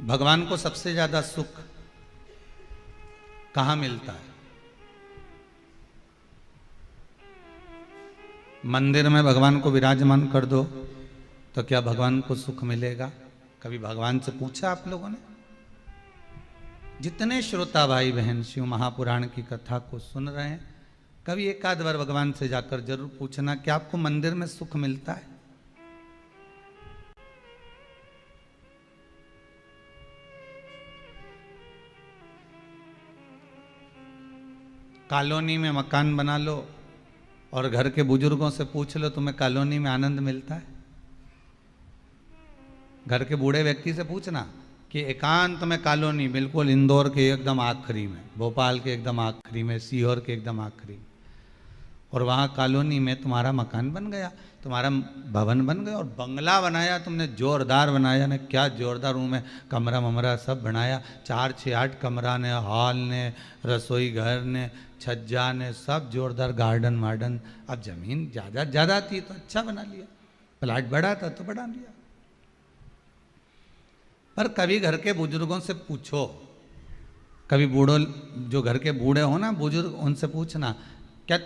भगवान को सबसे ज्यादा सुख कहां मिलता है? मंदिर में भगवान को विराजमान कर दो तो क्या भगवान को सुख मिलेगा? कभी भगवान से पूछा आप लोगों ने? जितने श्रोता भाई बहन शिव महापुराण की कथा को सुन रहे हैं, कभी एक आध बार भगवान से जाकर जरूर पूछना कि आपको मंदिर में सुख मिलता है? कॉलोनी में मकान बना लो और घर के बुजुर्गों से पूछ लो तुम्हें कॉलोनी में आनंद मिलता है? घर के बूढ़े व्यक्ति से पूछना कि एकांत में कॉलोनी, बिल्कुल इंदौर के एकदम आखिरी में, भोपाल के एकदम आखिरी में, सीहोर के एकदम आखिरी में, और वहाँ कॉलोनी में तुम्हारा मकान बन गया, तुम्हारा भवन बन गया और बंगला बनाया तुमने, जोरदार बनाया ने, क्या जोरदार रूम है, कमरा ममरा सब बनाया, 4 6 8 कमरा ने, हॉल ने, रसोई घर ने, छज्जा ने, सब जोरदार, गार्डन वार्डन। अब जमीन ज़्यादा थी तो अच्छा बना लिया, प्लाट बड़ा था तो बढ़ा लिया। पर कभी घर के बुजुर्गों से पूछो, कभी बूढ़ों, जो घर के बूढ़े हो ना बुजुर्ग, उनसे पूछना क्या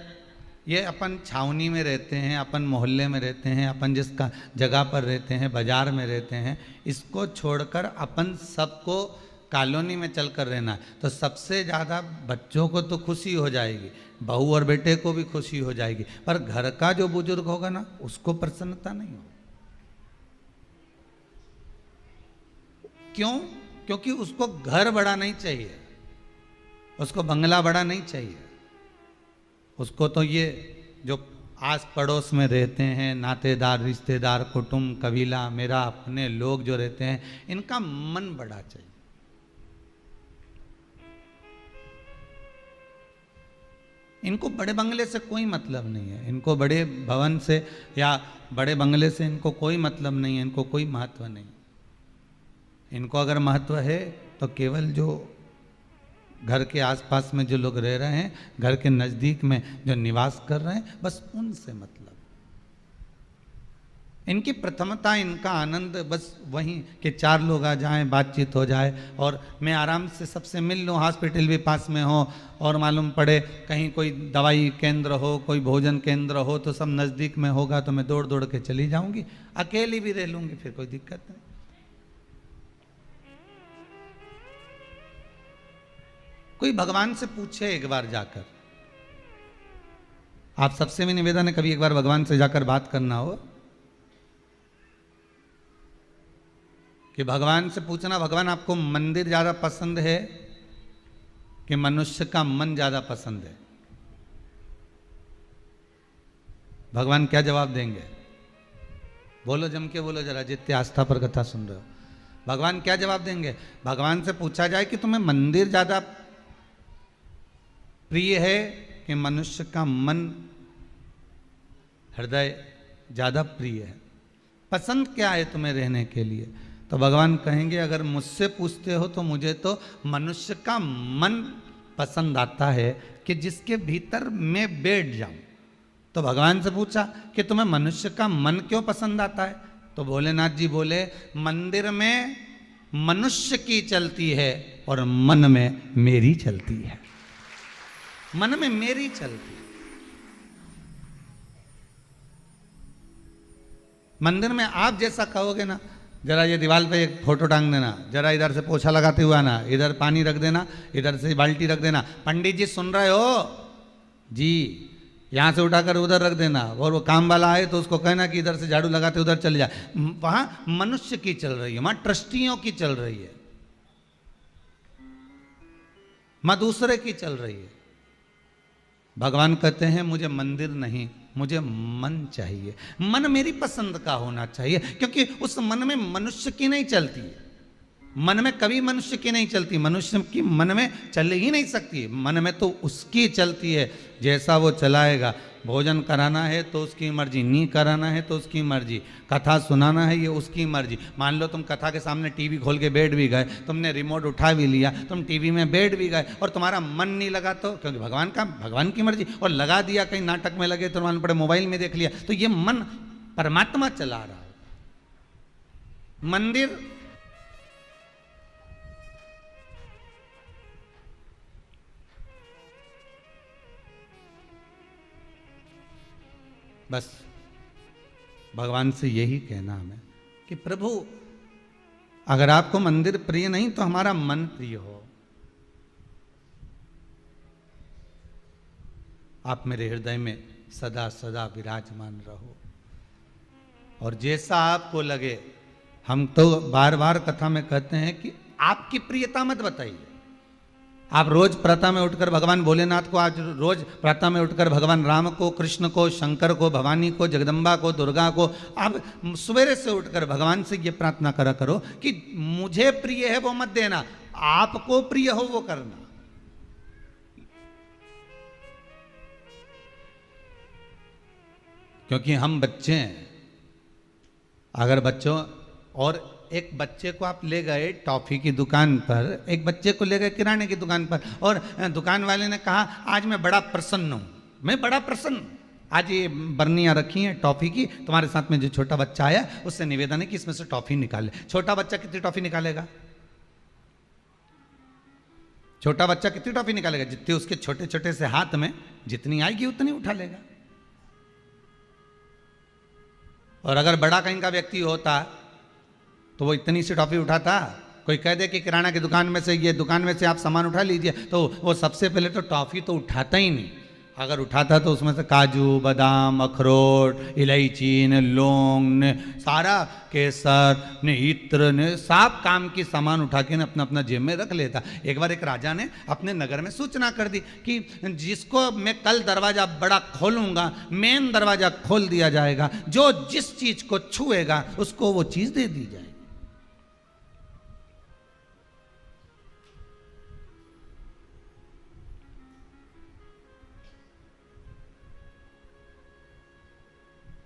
ये अपन छावनी में रहते हैं, अपन मोहल्ले में रहते हैं, अपन जिस जगह पर रहते हैं, बाजार में रहते हैं, इसको छोड़कर अपन सबको कॉलोनी में चल कर रहना है तो सबसे ज़्यादा बच्चों को तो खुशी हो जाएगी, बहू और बेटे को भी खुशी हो जाएगी, पर घर का जो बुजुर्ग होगा ना उसको प्रसन्नता नहीं होगी। क्यों? क्योंकि उसको घर बड़ा नहीं चाहिए, उसको बंगला बड़ा नहीं चाहिए, उसको तो ये जो आस पड़ोस में रहते हैं, नातेदार, रिश्तेदार, कुटुंब, कबीला, मेरा अपने लोग जो रहते हैं, इनका मन बड़ा चाहिए। इनको बड़े बंगले से कोई मतलब नहीं है, इनको बड़े भवन से या बड़े बंगले से इनको कोई मतलब नहीं है, इनको कोई महत्व नहीं। इनको अगर महत्व है तो केवल जो घर के आसपास में जो लोग रह रहे हैं, घर के नज़दीक में जो निवास कर रहे हैं, बस उनसे मतलब। इनकी प्रथमता, इनका आनंद बस वहीं कि 4 लोग आ जाएं, बातचीत हो जाए और मैं आराम से सबसे मिल लूँ, हॉस्पिटल भी पास में हो और मालूम पड़े कहीं कोई दवाई केंद्र हो, कोई भोजन केंद्र हो तो सब नज़दीक में होगा तो मैं दौड़ दौड़ के चली जाऊंगी, अकेली भी रह लूँगी, फिर कोई दिक्कत नहीं। कोई भगवान से पूछे एक बार जाकर, आप सबसे भी निवेदन है कभी एक बार भगवान से जाकर बात करना हो कि भगवान से पूछना, भगवान आपको मंदिर ज्यादा पसंद है कि मनुष्य का मन ज्यादा पसंद है? भगवान क्या जवाब देंगे? बोलो, जम के बोलो जरा, जितने आस्था पर कथा सुन रहे हो, भगवान क्या जवाब देंगे? भगवान से पूछा जाए कि तुम्हें मंदिर ज्यादा प्रिय है कि मनुष्य का मन, हृदय ज्यादा प्रिय है? पसंद क्या है तुम्हें रहने के लिए? तो भगवान कहेंगे अगर मुझसे पूछते हो तो मुझे तो मनुष्य का मन पसंद आता है कि जिसके भीतर मैं बैठ जाऊं। तो भगवान से पूछा कि तुम्हें मनुष्य का मन क्यों पसंद आता है? तो भोलेनाथ जी बोले, मंदिर में मनुष्य की चलती है और मन में मेरी चलती है, मन में मेरी चलती है। मंदिर में आप जैसा कहोगे ना, जरा ये दीवार पे एक फोटो टांग देना, जरा इधर से पोछा लगाते हुआ ना, इधर पानी रख देना, इधर से बाल्टी रख देना, पंडित जी सुन रहे हो जी, यहाँ से उठाकर उधर रख देना, और वो काम वाला आए तो उसको कहना कि इधर से झाड़ू लगाते उधर चले जाए। वहां मनुष्य की चल रही है, वहां ट्रस्टियों की चल रही है, वहां दूसरे की चल रही है। भगवान कहते हैं मुझे मंदिर नहीं, मुझे मन चाहिए, मन मेरी पसंद का होना चाहिए, क्योंकि उस मन में मनुष्य की नहीं चलती है, मन में कभी मनुष्य की नहीं चलती, मनुष्य की मन में चल ही नहीं सकती, मन में तो उसकी चलती है, जैसा वो चलाएगा। भोजन कराना है तो उसकी मर्जी, नी कराना है तो उसकी मर्जी, कथा सुनाना है ये उसकी मर्जी। मान लो तुम कथा के सामने टीवी खोल के बैठ भी गए, तुमने रिमोट उठा भी लिया, तुम टीवी में बैठ भी गए और तुम्हारा मन नहीं लगा तो, क्योंकि भगवान की मर्जी, और लगा दिया कहीं नाटक में लगे तो मान पड़े मोबाइल में देख लिया, तो ये मन परमात्मा चला रहा है। मंदिर बस भगवान से यही कहना हमें कि प्रभु अगर आपको मंदिर प्रिय नहीं तो हमारा मन प्रिय हो। आप मेरे हृदय में सदा सदा विराजमान रहो। और जैसा आपको लगे, हम तो बार बार कथा में कहते हैं कि आपकी प्रियता मत बताइए। आप रोज प्रातः में उठकर भगवान भोलेनाथ को, आज रोज प्रातः में उठकर भगवान राम को, कृष्ण को, शंकर को, भवानी को, जगदम्बा को, दुर्गा को, आप सवेरे से उठकर भगवान से ये प्रार्थना करा करो कि मुझे प्रिय है वो मत देना, आपको प्रिय हो वो करना। क्योंकि हम बच्चे हैं। अगर बच्चों, और एक बच्चे को आप ले गए टॉफी की दुकान पर, एक बच्चे को ले गए किराने की दुकान पर, और दुकान वाले ने कहा आज मैं बड़ा प्रसन्न हूं, मैं बड़ा प्रसन्न, आज ये बर्नियां रखी हैं टॉफी की, तुम्हारे साथ में जो छोटा बच्चा आया उससे निवेदन है कि इसमें से टॉफी निकाले। छोटा बच्चा कितनी टॉफी निकालेगा? छोटा बच्चा कितनी टॉफी निकालेगा? जितनी उसके छोटे छोटे से हाथ में जितनी आएगी उतनी उठा लेगा। और अगर बड़ा कहीं का व्यक्ति होता तो वो इतनी सी टॉफी उठाता? कोई कह दे कि किराना की दुकान में से, ये दुकान में से आप सामान उठा लीजिए, तो वो सबसे पहले तो टॉफी तो उठाता ही नहीं। अगर उठाता तो उसमें से काजू, बादाम, अखरोट, इलायची ने, लौंग ने, सारा केसर ने, इत्र ने, सब काम की सामान उठा के अपना अपना जेब में रख लेता। एक बार एक राजा ने अपने नगर में सूचना कर दी कि जिसको मैं कल दरवाजा बड़ा खोलूंगा, मेन दरवाजा खोल दिया जाएगा, जो जिस चीज को छुएगा उसको वो चीज दे दी जाएगी।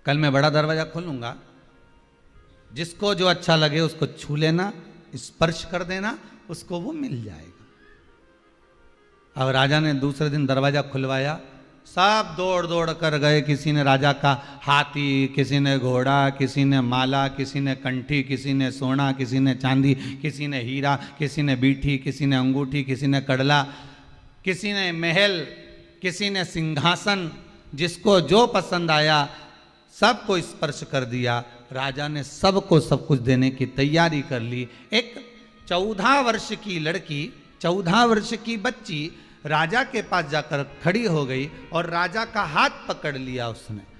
कल मैं बड़ा दरवाजा खोलूंगा, जिसको जो अच्छा लगे उसको छू लेना, स्पर्श कर देना, उसको वो मिल जाएगा। अब राजा ने दूसरे दिन दरवाजा खुलवाया, सब दौड़ दौड़ कर गए। किसी ने राजा का हाथी, किसी ने घोड़ा, किसी ने माला, किसी ने कंठी, किसी ने सोना, किसी ने चांदी, किसी ने हीरा, किसी ने बीठी, किसी ने अंगूठी, किसी ने कड़ला, किसी ने महल, किसी ने सिंहासन, जिसको जो पसंद आया सबको स्पर्श कर दिया। राजा ने सबको सब कुछ देने की तैयारी कर ली। एक 14 वर्ष की लड़की, 14 वर्ष की बच्ची राजा के पास जाकर खड़ी हो गई और राजा का हाथ पकड़ लिया उसने।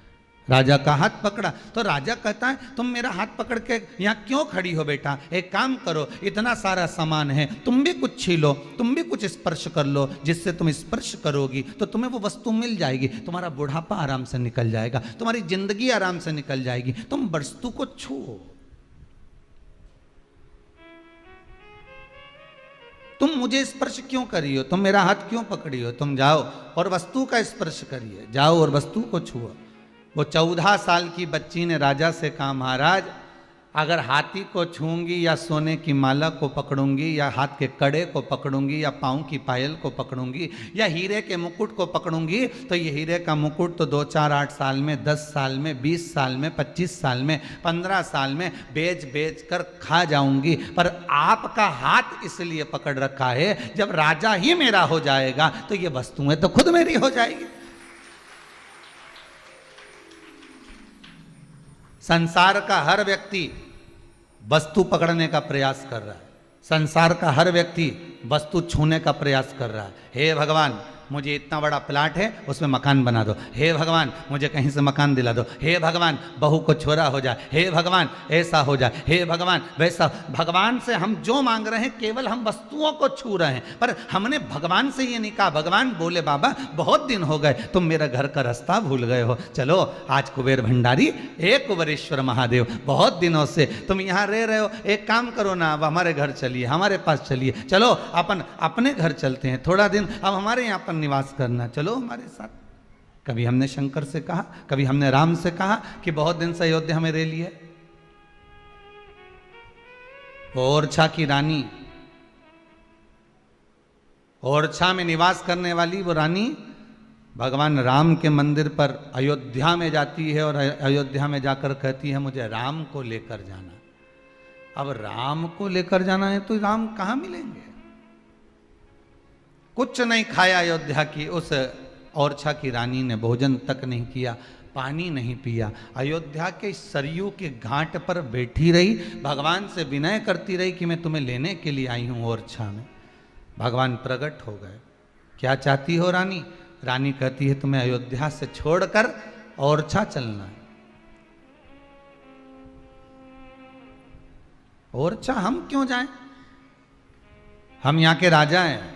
राजा का हाथ पकड़ा तो राजा कहता है तुम मेरा हाथ पकड़ के यहाँ क्यों खड़ी हो बेटा? एक काम करो, इतना सारा सामान है, तुम भी कुछ छीलो, तुम भी कुछ स्पर्श कर लो, जिससे तुम स्पर्श करोगी तो तुम्हें वो वस्तु मिल जाएगी, तुम्हारा बुढ़ापा आराम से निकल जाएगा, तुम्हारी जिंदगी आराम से निकल जाएगी, तुम वस्तु को छुओ। तुम मुझे स्पर्श क्यों करी हो? तुम मेरा हाथ क्यों पकड़ी हो? तुम जाओ और वस्तु का स्पर्श करिए, जाओ और वस्तु को छुओ। वो 14 साल की बच्ची ने राजा से कहा महाराज, अगर हाथी को छूंगी या सोने की माला को पकड़ूंगी या हाथ के कड़े को पकड़ूंगी या पाँव की पायल को पकड़ूंगी या हीरे के मुकुट को पकड़ूंगी तो ये हीरे का मुकुट तो 2, 4, 8 साल में, 10 साल में, 20 साल में, 25 साल में, 15 साल में बेच बेच कर खा जाऊंगी। पर आपका हाथ इसलिए पकड़ रखा है, जब राजा ही मेरा हो जाएगा तो ये वस्तुएं तो खुद मेरी हो जाएगी। संसार का हर व्यक्ति वस्तु पकड़ने का प्रयास कर रहा है, संसार का हर व्यक्ति वस्तु छूने का प्रयास कर रहा है। हे भगवान, मुझे इतना बड़ा प्लाट है उसमें मकान बना दो, हे भगवान मुझे कहीं से मकान दिला दो, हे भगवान बहू को छोरा हो जाए, हे भगवान ऐसा हो जाए, हे भगवान वैसा। भगवान से हम जो मांग रहे हैं केवल हम वस्तुओं को छू रहे हैं, पर हमने भगवान से ये नहीं कहा। भगवान बोले बाबा बहुत दिन हो गए, तुम मेरा घर का रास्ता भूल गए हो, चलो आज कुबेर भंडारी, एक कुबेरेश्वर महादेव, बहुत दिनों से तुम यहाँ रह रहे हो, एक काम करो ना, अब हमारे घर चलिए, हमारे पास चलिए, चलो अपन अपने घर चलते हैं, थोड़ा दिन अब हमारे यहाँ पर निवास करना, चलो हमारे साथ। कभी हमने शंकर से कहा, कभी हमने राम से कहा कि बहुत दिन से अयोध्या में रह लिए। ओरछा की रानी, ओरछा में निवास करने वाली वो रानी भगवान राम के मंदिर पर अयोध्या में जाती है और अयोध्या में जाकर कहती है मुझे राम को लेकर जाना। अब राम को लेकर जाना है तो राम कहां मिलेंगे? कुछ नहीं खाया अयोध्या की उस ओरछा की रानी ने, भोजन तक नहीं किया। पानी नहीं पिया। अयोध्या के सरयू के घाट पर बैठी रही, भगवान से विनय करती रही कि मैं तुम्हें लेने के लिए आई हूँ ओरछा में। भगवान प्रकट हो गए। क्या चाहती हो रानी? रानी कहती है तुम्हें अयोध्या से छोड़कर ओरछा चलना है। ओरछा हम क्यों जाएं? हम यहाँ के राजा हैं।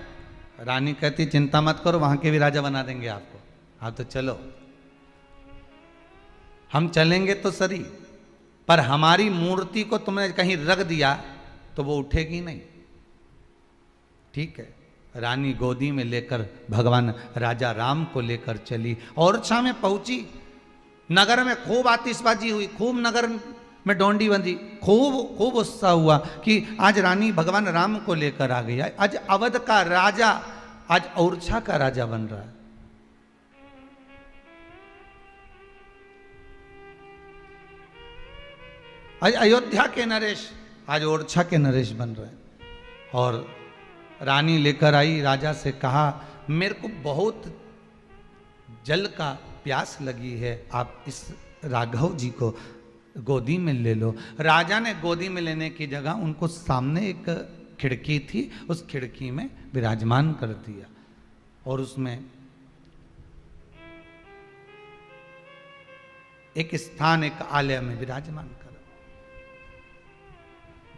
रानी कहती चिंता मत करो, वहां के भी राजा बना देंगे आपको, आप तो चलो। हम चलेंगे तो सही, पर हमारी मूर्ति को तुमने कहीं रख दिया तो वो उठेगी नहीं। ठीक है। रानी गोदी में लेकर भगवान राजा राम को लेकर चली, ओरछा में पहुंची। नगर में खूब आतिशबाजी हुई, खूब नगर में डोंडी बंधी, खूब उत्साह हुआ कि आज रानी भगवान राम को लेकर आ गई। आज अवध का राजा आज ओरछा का राजा बन रहा है। आज अयोध्या के नरेश आज ओरछा के नरेश बन रहे हैं। और रानी लेकर आई, राजा से कहा मेरे को बहुत जल का प्यास लगी है, आप इस राघव जी को गोदी में ले लो। राजा ने गोदी में लेने की जगह उनको सामने एक खिड़की थी, उस खिड़की में विराजमान कर दिया और उसमें एक स्थान, एक आलय में विराजमान कर।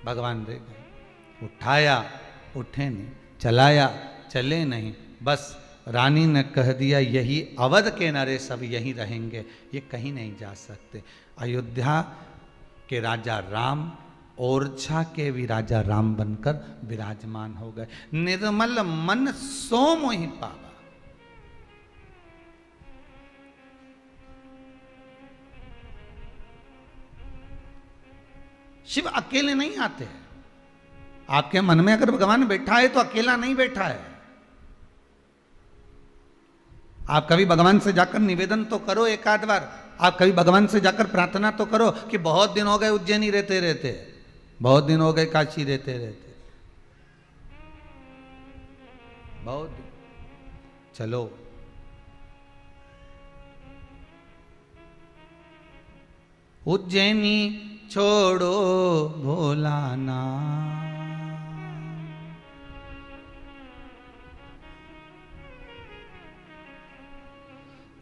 भगवान रह गए। उठाया, उठे नहीं, चलाया, चले नहीं। बस रानी ने कह दिया यही अवध के नरेश सब यहीं रहेंगे, ये कहीं नहीं जा सकते। अयोध्या के राजा राम ओरछा के भी राजा राम बनकर विराजमान हो गए। निर्मल मन सो मोहि पावा। शिव अकेले नहीं आते हैं। आपके मन में अगर भगवान बैठा है तो अकेला नहीं बैठा है। आप कभी भगवान से जाकर निवेदन तो करो एक आध बार, आप कभी भगवान से जाकर प्रार्थना तो करो कि बहुत दिन हो गए उज्जैनी रहते रहते, बहुत दिन हो गए काशी रहते रहते, बहुत दिन। चलो उज्जैनी छोड़ो भोलाना,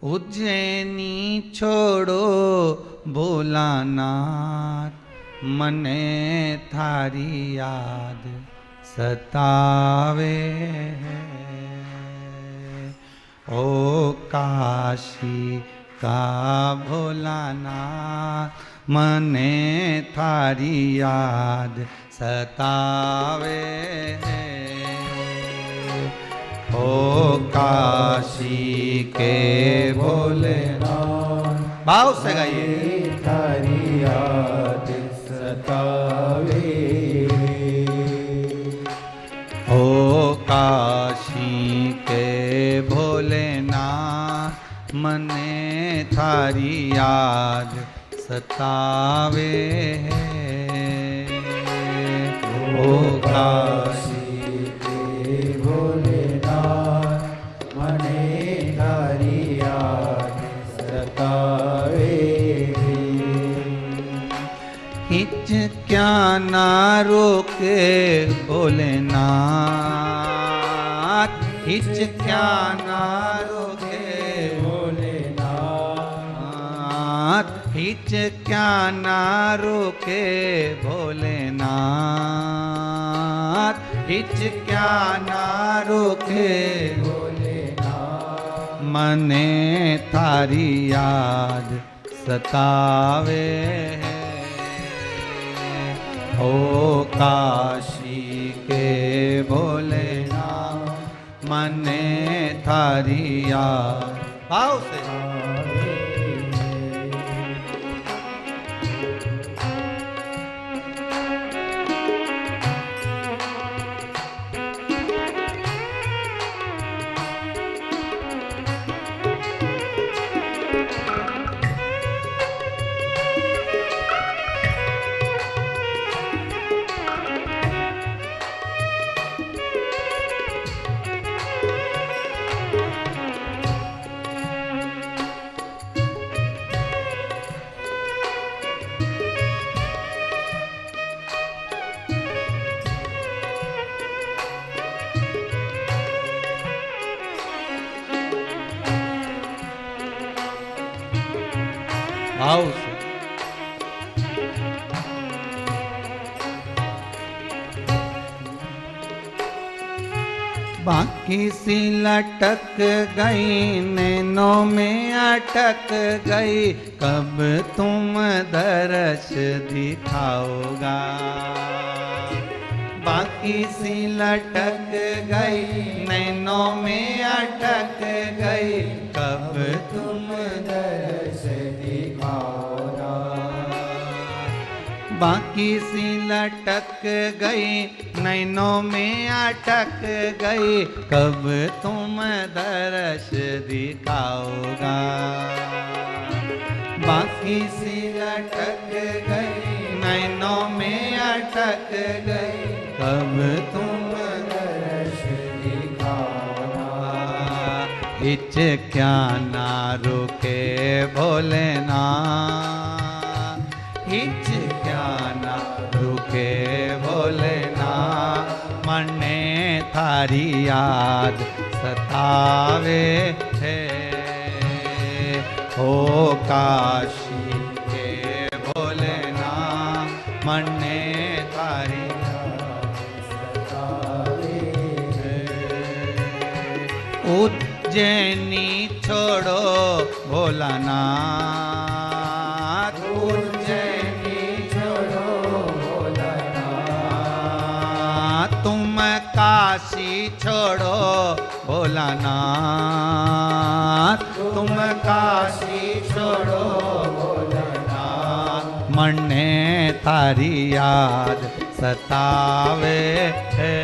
उज्जैनी छोड़ो भोलानाथ, मने थारी याद सतावे है। ओ काशी का भोलानाथ, मने थारी याद सतावे है। ओ काशी के भोलेनाथ, भाव से गाइए। थारी याद सतावे। ओ काशी के भोलेनाथ, मने थारी याद सतावे है। ओ काशी के भोलेनाथ, मने थारी याद सतावे। हिच क्या ना रोके भोलेनाथ, हिच क्या ना रोके भोलेनाथ, हिच क्या ना रोके भोलेनाथ, हिच क्या ना रोके भोलेनाथ, मने थारी याद सतावे है। ओ काशी के भोलेनाथ, मने थारी याद, भाव से। भाव से। बाकी सी लटक गई नैनों में अटक गई, कब तुम दर्श दिखाओगा। बाकी सी लटक गई नैनों में अटक गई, कब तुम दर्श दिखाओगा। बाकी सी लटक गई नैनों में अटक गई, कब तुम दर्श दिखाओगा। बाकी सी लटक गई नैनों में अटक गई, कब तुम दर्श दिखाओगा। हिच क्या ना रुके भोलेनाथ, हिच क्या ना रुके भोलेनाथ, मने थारी याद सतावे है। हो काशी के भोलेनाथ, मने थारी उज्जैनी छोड़ो भोलानाथ, उज्जैनी छोड़ो भोलानाथ। तुम काशी छोड़ो भोलानाथ, तुम काशी छोड़ो भोलानाथ, मने थारी याद सतावे है।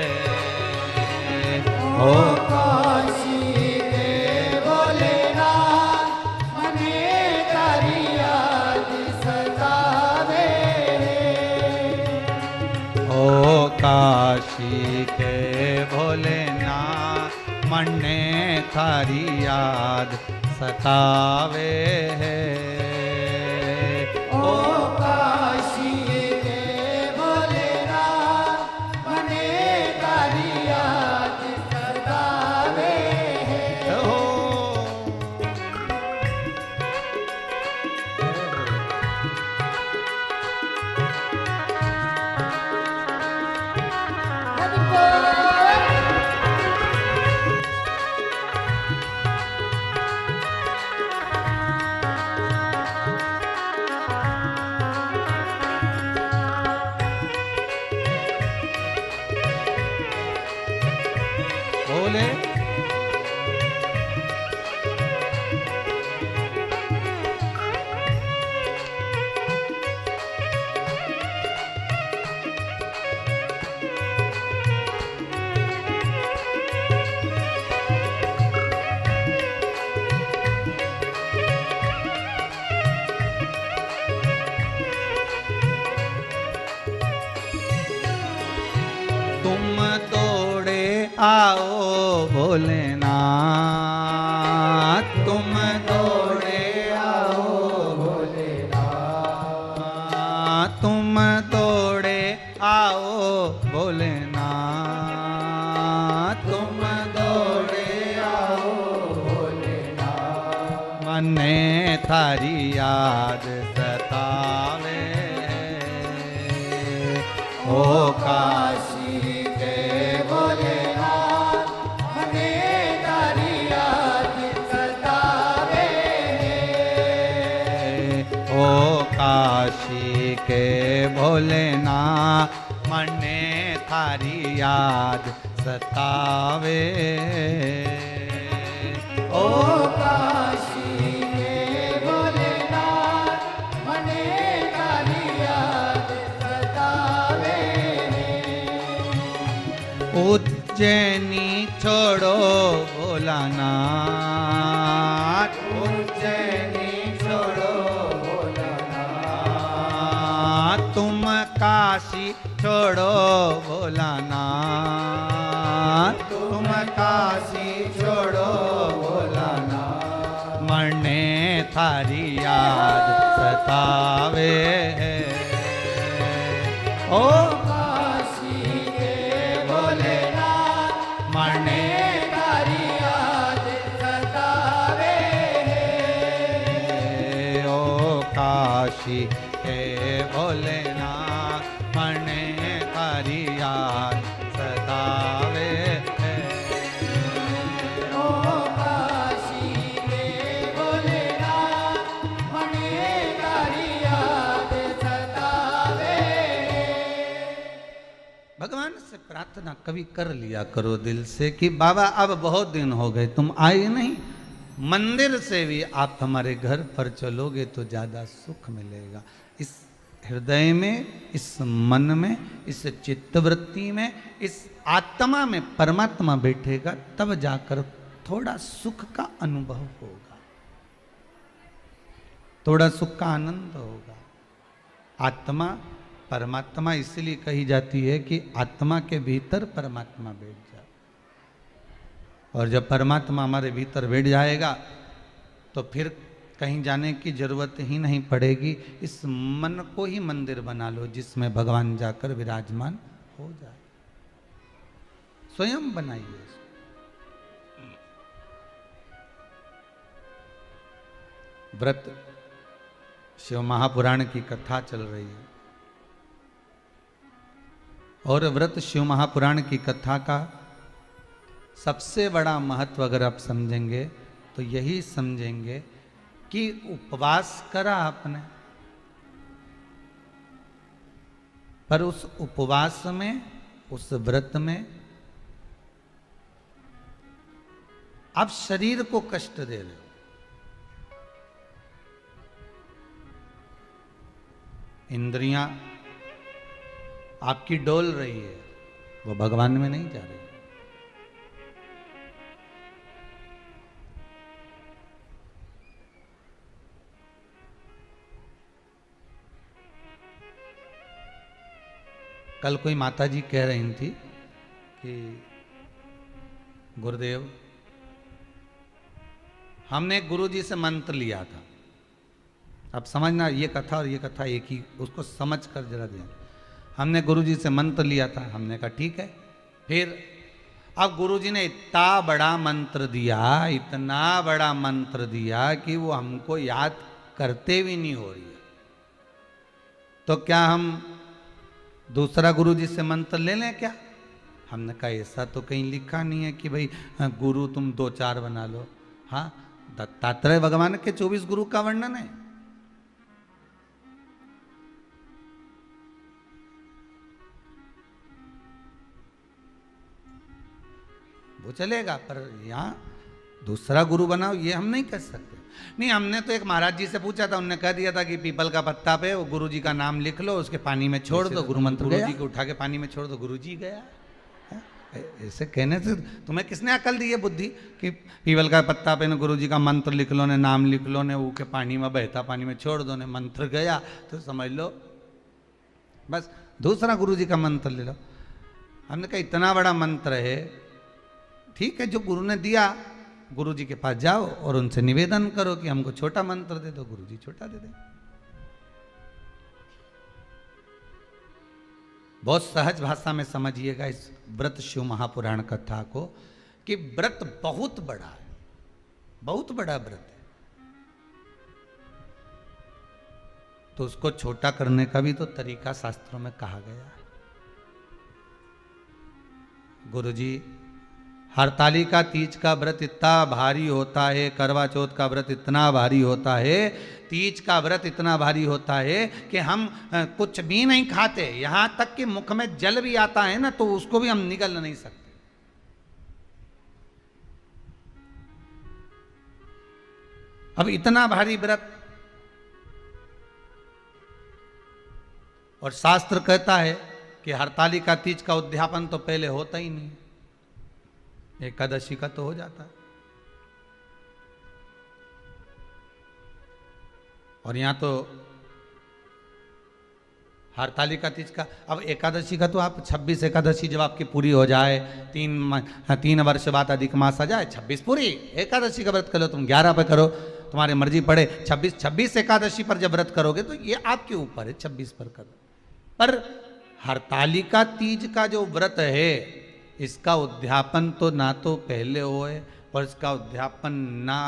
ओ काशी के भोलेनाथ, मने तारी याद सतावे। ओ काशी के भोलेनाथ, मने थारी याद सतावे है। ओ काशी के भोलेनाथ, मने तारी याद सतावे। हो बोले तुम तोड़े आओ भोलेनाथ, तुम तोड़े आओ भोलेनाथ, तुम तोड़े आओ भोलेनाथ, तुम तोड़े आओ भोलेनाथ, मने थारी याद सतावे। ओ काशी के भोलेनाथ, मने तारी याद सतावे। ओ काशी के भोलेनाथ, मने थारी याद सतावे। ओ काशी के भोलेनाथ, मने तारी याद सतावे। उज्जैनी छोड़ो भोलानाथ, उज्जैनी छोड़ो भोलानाथ। तुम काशी छोड़ो भोलानाथ, तुम काशी छोड़ो भोलानाथ। मने थारी याद सतावे। ओ काशी के भोलेनाथ, मने तारी याद सतावे। ओ का काशी के भोलेनाथ, मन हरि याद सतावे है। ओ काशी के भोलेनाथ, मने तारी याद सतावे। भगवान से प्रार्थना कभी कर लिया करो दिल से कि बाबा अब बहुत दिन हो गए तुम आए नहीं, मंदिर से भी आप हमारे घर पर चलोगे तो ज़्यादा सुख मिलेगा। इस हृदय में, इस मन में, इस चित्तवृत्ति में, इस आत्मा में परमात्मा बैठेगा, तब जाकर थोड़ा सुख का अनुभव होगा, थोड़ा सुख का आनंद होगा। आत्मा परमात्मा इसलिए कही जाती है कि आत्मा के भीतर परमात्मा बैठ जाए, और जब परमात्मा हमारे भीतर बैठ जाएगा तो फिर कहीं जाने की जरूरत ही नहीं पड़ेगी। इस मन को ही मंदिर बना लो जिसमें भगवान जाकर विराजमान हो जाए। स्वयं बनाइए इसको। व्रत शिव महापुराण की कथा चल रही है, और व्रत शिव महापुराण की कथा का सबसे बड़ा महत्व अगर आप समझेंगे तो यही समझेंगे कि उपवास करा आपने, पर उस उपवास में, उस व्रत में आप शरीर को कष्ट दे रहे हो। इंद्रियां आपकी डोल रही है, वो भगवान में नहीं जा रही। कल कोई माता जी कह रही थी कि गुरुदेव, हमने गुरु जी से मंत्र लिया था। अब समझना, ये कथा और ये कथा एक ही, उसको समझ कर जरा दें। हमने गुरु जी से मंत्र लिया था, हमने कहा ठीक है। फिर अब गुरु जी ने इतना बड़ा मंत्र दिया, इतना बड़ा मंत्र दिया कि वो हमको याद करते भी नहीं हो रही है, तो क्या हम दूसरा गुरु जी से मंत्र ले लें क्या? हमने कहा ऐसा तो कहीं लिखा नहीं है कि भाई गुरु तुम 2-4 बना लो। हाँ, दत्तात्रेय भगवान के 24 गुरु का वर्णन है। वो चलेगा, पर यहाँ दूसरा गुरु बनाओ ये हम नहीं कर सकते। नहीं, हमने तो एक महाराज जी से पूछा था, उन्होंने कह दिया था कि पीपल का पत्ता पे वो गुरु जी का नाम लिख लो, उसके पानी में छोड़ दो, गुरु मंत्र गुरु जी को उठा के पानी में छोड़ दो, गुरु जी गया। ऐसे कहने से तुम्हें किसने अकल दी है, बुद्धि, कि पीपल का पत्ता पे न गुरु जी का मंत्र लिख लो, ने नाम लिख लो, ने वो के पानी में बहता पानी में छोड़ दो, ने मंत्र गया, तो समझ लो बस दूसरा गुरु जी का मंत्र ले लो। हमने कहा इतना बड़ा मंत्र है, ठीक है, जो गुरु ने दिया गुरु जी के पास जाओ और उनसे निवेदन करो कि हमको छोटा मंत्र दे दो, गुरु जी छोटा दे दे। बहुत सहज भाषा में समझिएगा इस व्रत शिव महापुराण कथा को, कि व्रत बहुत बड़ा है, बहुत बड़ा व्रत है, तो उसको छोटा करने का भी तो तरीका शास्त्रों में कहा गया है। गुरु जी, हरतालिका तीज का व्रत इतना भारी होता है, करवा चौथ का व्रत इतना भारी होता है, तीज का व्रत इतना भारी होता है कि हम कुछ भी नहीं खाते, यहां तक कि मुख में जल भी आता है ना तो उसको भी हम निगल नहीं सकते। अब इतना भारी व्रत, और शास्त्र कहता है कि हरतालिका तीज का उद्यापन तो पहले होता ही नहीं, एकादशी का तो हो जाता है। और यहां तो हरतालिका तीज का, अब एकादशी का तो आप 26 एकादशी जब आपकी पूरी हो जाए, 3 वर्ष बाद अधिक मास आ जाए, 26 पूरी एकादशी का व्रत कर लो, तुम 11 पे करो, तुम्हारी मर्जी पड़े, 26 एकादशी पर जब व्रत करोगे तो ये आपके ऊपर है, 26 पर करो। पर हरतालिका तीज का जो व्रत है, इसका उद्यापन तो ना तो पहले होए, और इसका उद्यापन ना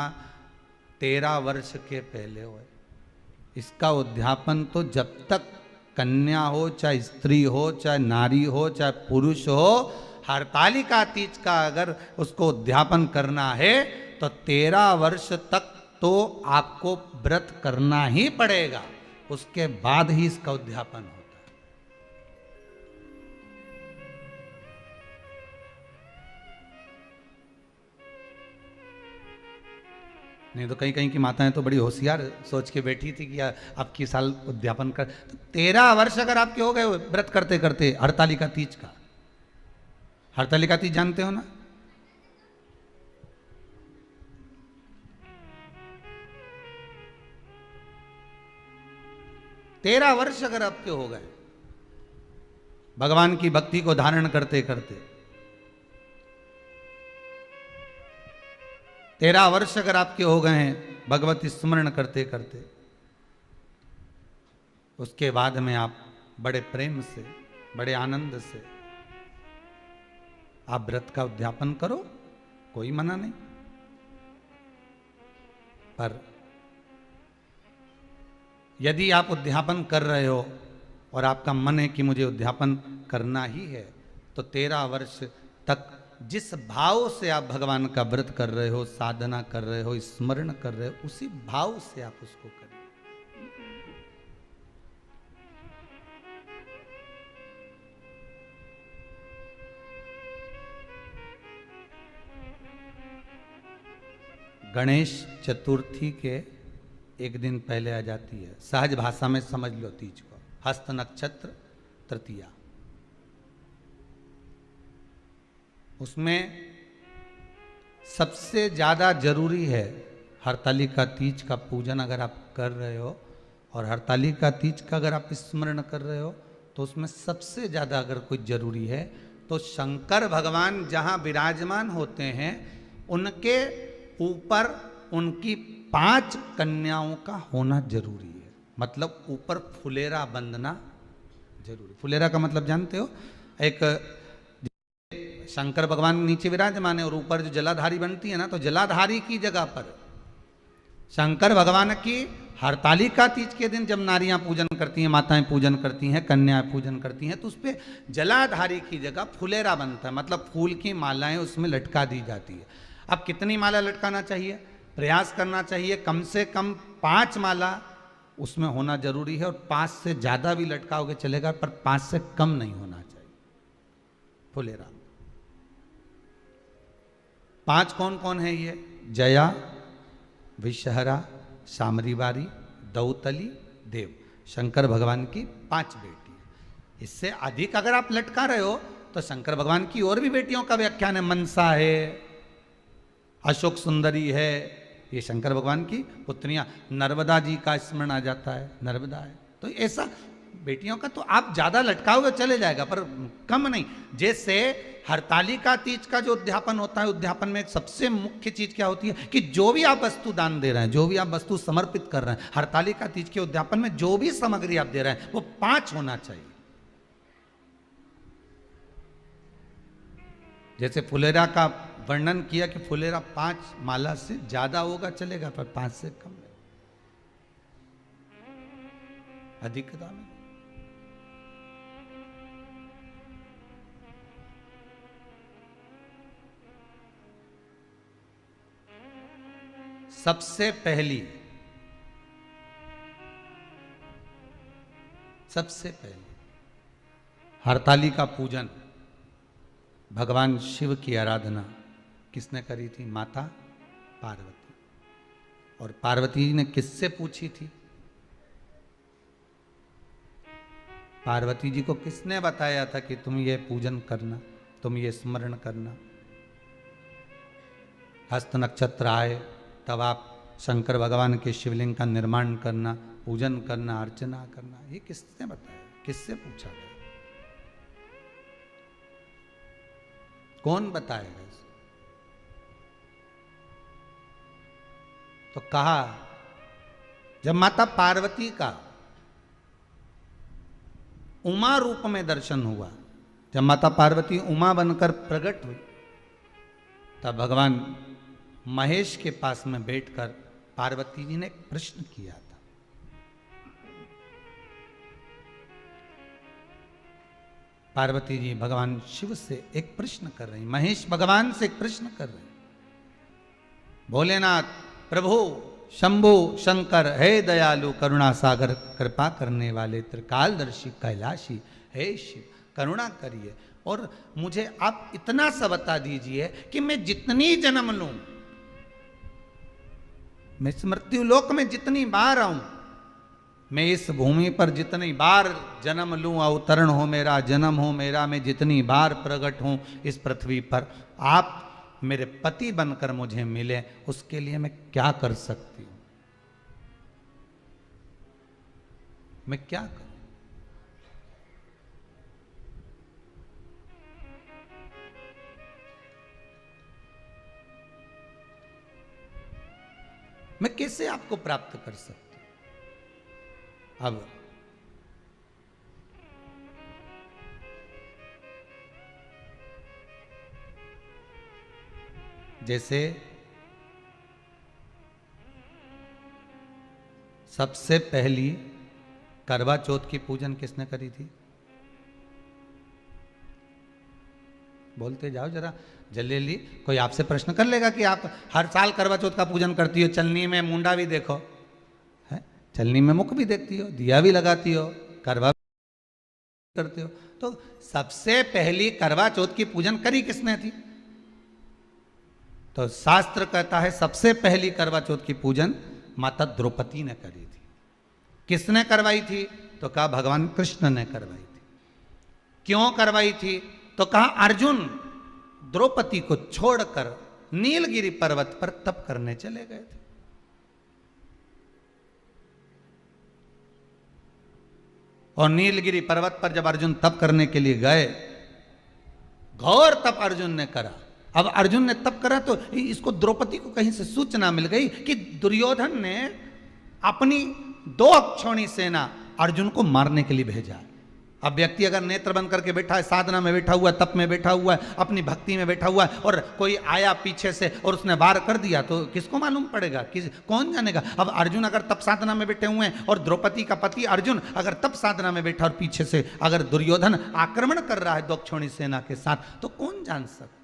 13 वर्ष के पहले होए, इसका उद्यापन तो जब तक कन्या हो, चाहे स्त्री हो, चाहे नारी हो, चाहे पुरुष हो, हरतालिका तीज का अगर उसको उद्यापन करना है तो 13 वर्ष तक तो आपको व्रत करना ही पड़ेगा, उसके बाद ही इसका उद्यापन होता है। नहीं तो कहीं कहीं की माताएं तो बड़ी होशियार सोच के बैठी थी कि अब की साल उद्यापन कर, तो 13 वर्ष अगर आपके हो गए व्रत करते करते हरतालिका तीज का। हरतालिका तीज जानते हो ना? तेरह वर्ष अगर आपके हो गए भगवान की भक्ति को धारण करते करते, 13 वर्ष अगर आपके हो गए हैं भगवत स्मरण करते करते, उसके बाद में आप बड़े प्रेम से, बड़े आनंद से आप व्रत का उद्यापन करो, कोई मना नहीं। पर यदि आप उद्यापन कर रहे हो और आपका मन है कि मुझे उद्यापन करना ही है, तो 13 वर्ष तक जिस भाव से आप भगवान का व्रत कर रहे हो, साधना कर रहे हो, स्मरण कर रहे हो, उसी भाव से आप उसको करें। गणेश चतुर्थी के एक दिन पहले आ जाती है, सहज भाषा में समझ लो तीज को, हस्त नक्षत्र तृतीया। उसमें सबसे ज़्यादा जरूरी है हरतालिका तीज का पूजन अगर आप कर रहे हो, और हरतालिका तीज का अगर आप स्मरण कर रहे हो, तो उसमें सबसे ज़्यादा अगर कोई जरूरी है तो शंकर भगवान जहाँ विराजमान होते हैं उनके ऊपर उनकी 5 कन्याओं का होना जरूरी है। मतलब ऊपर फुलेरा बंधना जरूरी। फुलेरा का मतलब जानते हो? एक शंकर भगवान नीचे विराजमान है और ऊपर जो जलाधारी बनती है ना, तो जलाधारी की जगह पर शंकर भगवान की हरतालिका तीज के दिन जब नारियां पूजन करती हैं, माताएं पूजन करती हैं, कन्याएं पूजन करती हैं, तो उस पर जलाधारी की जगह फुलेरा बनता है। मतलब फूल की मालाएं उसमें लटका दी जाती है। अब कितनी माला लटकाना चाहिए? प्रयास करना चाहिए कम से कम 5 माला उसमें होना जरूरी है, और 5 से ज़्यादा भी लटकाओगे चलेगा, पर 5 से कम नहीं होना चाहिए फुलेरा। 5 कौन कौन है ये? जया, विषहरा, सामरीवारी, दौतली, देव। शंकर भगवान की 5 बेटी है। इससे अधिक अगर आप लटका रहे हो तो शंकर भगवान की और भी बेटियों का व्याख्यान है। मनसा है, अशोक सुंदरी है, ये शंकर भगवान की पुत्रियां। नर्मदा जी का स्मरण आ जाता है, नर्मदा है। तो ऐसा बेटियों का तो आप ज्यादा लटकाओगे चले जाएगा, पर कम नहीं। जैसे हरतालिका तीज का जो उद्यापन होता है, उद्यापन में सबसे मुख्य चीज क्या होती है कि जो भी आप वस्तु दान दे रहे हैं, जो भी आप वस्तु समर्पित कर रहे हैं, हरतालिका तीज के उद्यापन में जो भी सामग्री आप दे रहे हैं वो 5 होना चाहिए। जैसे फुलेरा का वर्णन किया कि फुलेरा 5 माला से ज्यादा होगा चलेगा, पर 5 से कम नहीं, अधिकता में। सबसे पहली हरतालिका पूजन, भगवान शिव की आराधना किसने करी थी? माता पार्वती। और पार्वती ने किससे पूछी थी? पार्वती जी को किसने बताया था कि तुम ये पूजन करना, तुम ये स्मरण करना? हस्त नक्षत्र आए तब आप शंकर भगवान के शिवलिंग का निर्माण करना, पूजन करना, अर्चना करना, ये किसने बताया? किससे पूछा गया? कौन बताएगा? तो कहा जब माता पार्वती का उमा रूप में दर्शन हुआ, जब माता पार्वती उमा बनकर प्रकट हुई, तब भगवान महेश के पास में बैठकर पार्वती जी ने एक प्रश्न किया था। पार्वती जी भगवान शिव से एक प्रश्न कर रही, महेश भगवान से एक प्रश्न कर रहे, भोलेनाथ प्रभु शंभु शंकर हे दयालु करुणा सागर कृपा करने वाले त्रिकालदर्शी कैलाशी हे शिव करुणा करिए और मुझे आप इतना सा बता दीजिए कि मैं जितनी जन्म लूं, मैं इस मृत्यु लोक में जितनी बार आऊं, मैं इस भूमि पर जितनी बार जन्म लूं, अवतरण हो मेरा, जन्म हो मेरा, मैं जितनी बार प्रकट हूं इस पृथ्वी पर, आप मेरे पति बनकर मुझे मिले, उसके लिए मैं क्या कर सकती हूं? मैं क्या करूं? मैं कैसे आपको प्राप्त कर सकती हूं? अब जैसे सबसे पहली करवा चौथ की पूजन किसने करी थी? बोलते जाओ जरा जल्दी। कोई आपसे प्रश्न कर लेगा कि आप हर साल करवा चौथ का पूजन करती हो, चलनी में मुंडा भी देखो है, चलनी में मुख भी देखती हो, दिया भी लगाती हो, करवा भी करते हो, तो सबसे पहली करवा चौथ की पूजन करी किसने थी? तो शास्त्र कहता है सबसे पहली करवा चौथ की पूजन माता द्रौपदी ने करी थी। किसने करवाई थी? तो कहा भगवान कृष्ण ने करवाई थी। क्यों करवाई थी? तो कहा अर्जुन द्रौपदी को छोड़कर नीलगिरी पर्वत पर तप करने चले गए थे। और नीलगिरी पर्वत पर जब अर्जुन तप करने के लिए गए, घोर तप अर्जुन ने करा। अब अर्जुन ने तप करा तो इसको द्रौपदी को कहीं से सूचना मिल गई कि दुर्योधन ने अपनी 2 अक्षौणी सेना अर्जुन को मारने के लिए भेजा। अब व्यक्ति अगर नेत्र बंद करके बैठा है, साधना में बैठा हुआ है, तप में बैठा हुआ है, अपनी भक्ति में बैठा हुआ है, और कोई आया पीछे से और उसने वार कर दिया तो किसको मालूम पड़ेगा? कौन जानेगा? अब अर्जुन अगर तप साधना में बैठे हुए हैं और द्रौपदी का पति अर्जुन अगर तप साधना में बैठा और पीछे से अगर दुर्योधन आक्रमण कर रहा है 2 अक्षौणी सेना के साथ, तो कौन जान सकता?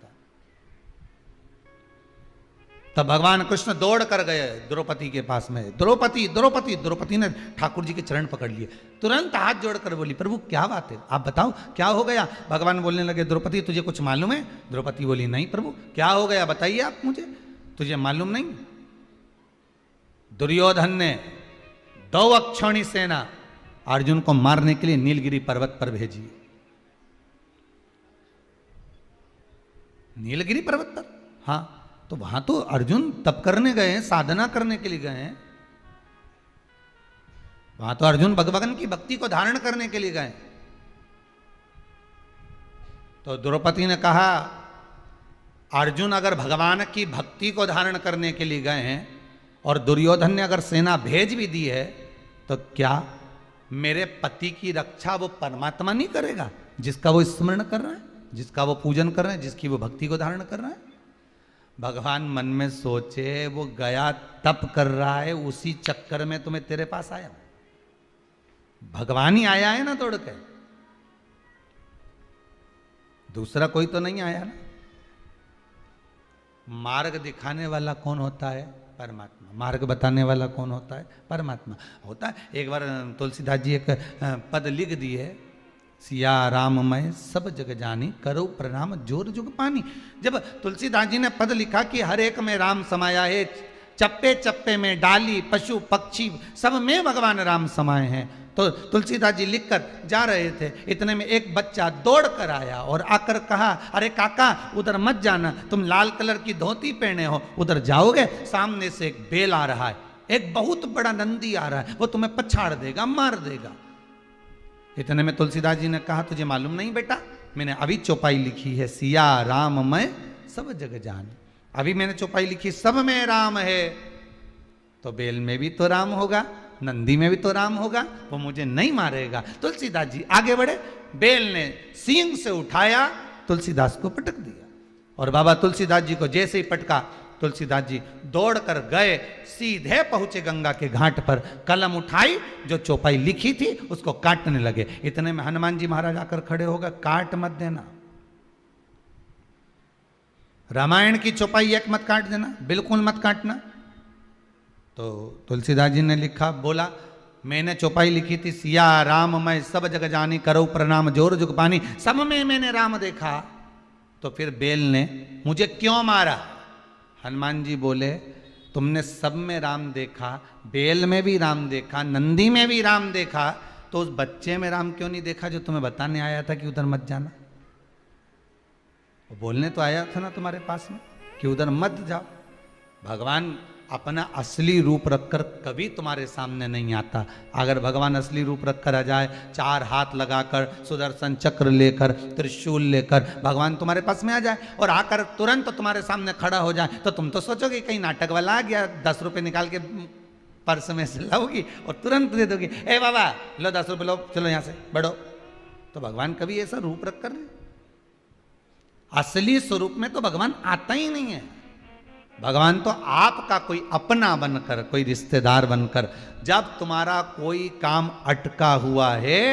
तब भगवान कृष्ण दौड़ कर गए द्रौपदी के पास में। द्रौपदी द्रौपदी द्रौपदी ने ठाकुर जी के चरण पकड़ लिए, तुरंत हाथ जोड़कर बोली प्रभु क्या बात है, आप बताओ क्या हो गया? भगवान बोलने लगे द्रौपदी तुझे कुछ मालूम है? द्रौपदी बोली नहीं प्रभु, क्या हो गया बताइए आप मुझे, तुझे मालूम नहीं? दुर्योधन ने 2 अक्षौणी सेना अर्जुन को मारने के लिए नीलगिरी पर्वत पर भेजी। नीलगिरी पर्वत पर, हाँ, तो वहां तो अर्जुन तप करने गए हैं, साधना करने के लिए गए हैं। वहां तो अर्जुन भगवान की भक्ति को धारण करने के लिए गए। तो द्रौपदी ने कहा अर्जुन अगर भगवान की भक्ति को धारण करने के लिए गए हैं और दुर्योधन ने अगर सेना भेज भी दी है, तो क्या मेरे पति की रक्षा वो परमात्मा नहीं करेगा जिसका वो स्मरण कर रहा है, जिसका वो पूजन कर रहे हैं, जिसकी वो भक्ति को धारण कर रहा है? भगवान मन में सोचे वो गया तप कर रहा है, उसी चक्कर में तुम्हें तेरे पास आया, भगवान ही आया है ना दौड़ के, दूसरा कोई तो नहीं आया ना। मार्ग दिखाने वाला कौन होता है? परमात्मा। मार्ग बताने वाला कौन होता है? परमात्मा होता है। एक बार तुलसीदास जी एक पद लिख दिए, सिया राम मैं सब जग जानी, करो प्रणाम जोर जुग पानी। जब तुलसीदास जी ने पद लिखा कि हर एक में राम समाया है, चप्पे चप्पे में डाली पशु पक्षी सब में भगवान राम समाये हैं, तो तुलसीदास जी लिखकर जा रहे थे, इतने में एक बच्चा दौड़ कर आया और आकर कहा अरे काका उधर मत जाना, तुम लाल कलर की धोती पहने हो, उधर जाओगे सामने से एक बैल आ रहा है, एक बहुत बड़ा नंदी आ रहा है, वो तुम्हें पछाड़ देगा, मार देगा। इतने में तुलसीदास जी ने कहा तुझे मालूम नहीं बेटा, मैंने अभी चौपाई लिखी है सिया राम मैं सब जग जान, अभी मैंने चौपाई लिखी सब में राम है, तो बैल में भी तो राम होगा, नंदी में भी तो राम होगा, वो मुझे नहीं मारेगा। तुलसीदास जी आगे बढ़े, बैल ने सींग से उठाया, तुलसीदास को पटक दिया, और बाबा तुलसीदास जी को जैसे ही पटका तुलसीदास जी दौड़कर गए, सीधे पहुंचे गंगा के घाट पर, कलम उठाई, जो चौपाई लिखी थी उसको काटने लगे। इतने में हनुमान जी महाराज आकर खड़े हो गए, काट मत देना, रामायण की चौपाई एक मत काट देना, बिल्कुल मत काटना। तो तुलसीदास जी ने लिखा, बोला मैंने चौपाई लिखी थी, सिया राम मैं सब जग जानी, करो प्रणाम जोर जुग पानी, सब में मैंने राम देखा। तो फिर बेल ने मुझे क्यों मारा? हनुमान जी बोले, तुमने सब में राम देखा, बेल में भी राम देखा, नंदी में भी राम देखा, तो उस बच्चे में राम क्यों नहीं देखा जो तुम्हें बताने आया था कि उधर मत जाना? वो बोलने तो आया था ना तुम्हारे पास में कि उधर मत जाओ। भगवान अपना असली रूप रखकर कभी तुम्हारे सामने नहीं आता। अगर भगवान असली रूप रखकर आ जाए, चार हाथ लगाकर, सुदर्शन चक्र लेकर, त्रिशूल लेकर भगवान तुम्हारे पास में आ जाए और आकर तुरंत तुम्हारे सामने खड़ा हो जाए, तो तुम तो सोचोगे कहीं नाटक वाला आ गया, 10 रुपए निकाल के पर्स में से लाओगी और तुरंत दे दोगी, ए बाबा लो 10 रुपए लो, चलो यहाँ से बढ़ो। तो भगवान कभी ऐसा रूप रख कर, असली स्वरूप में तो भगवान आता ही नहीं है। भगवान तो आपका कोई अपना बनकर, कोई रिश्तेदार बनकर, जब तुम्हारा कोई काम अटका हुआ है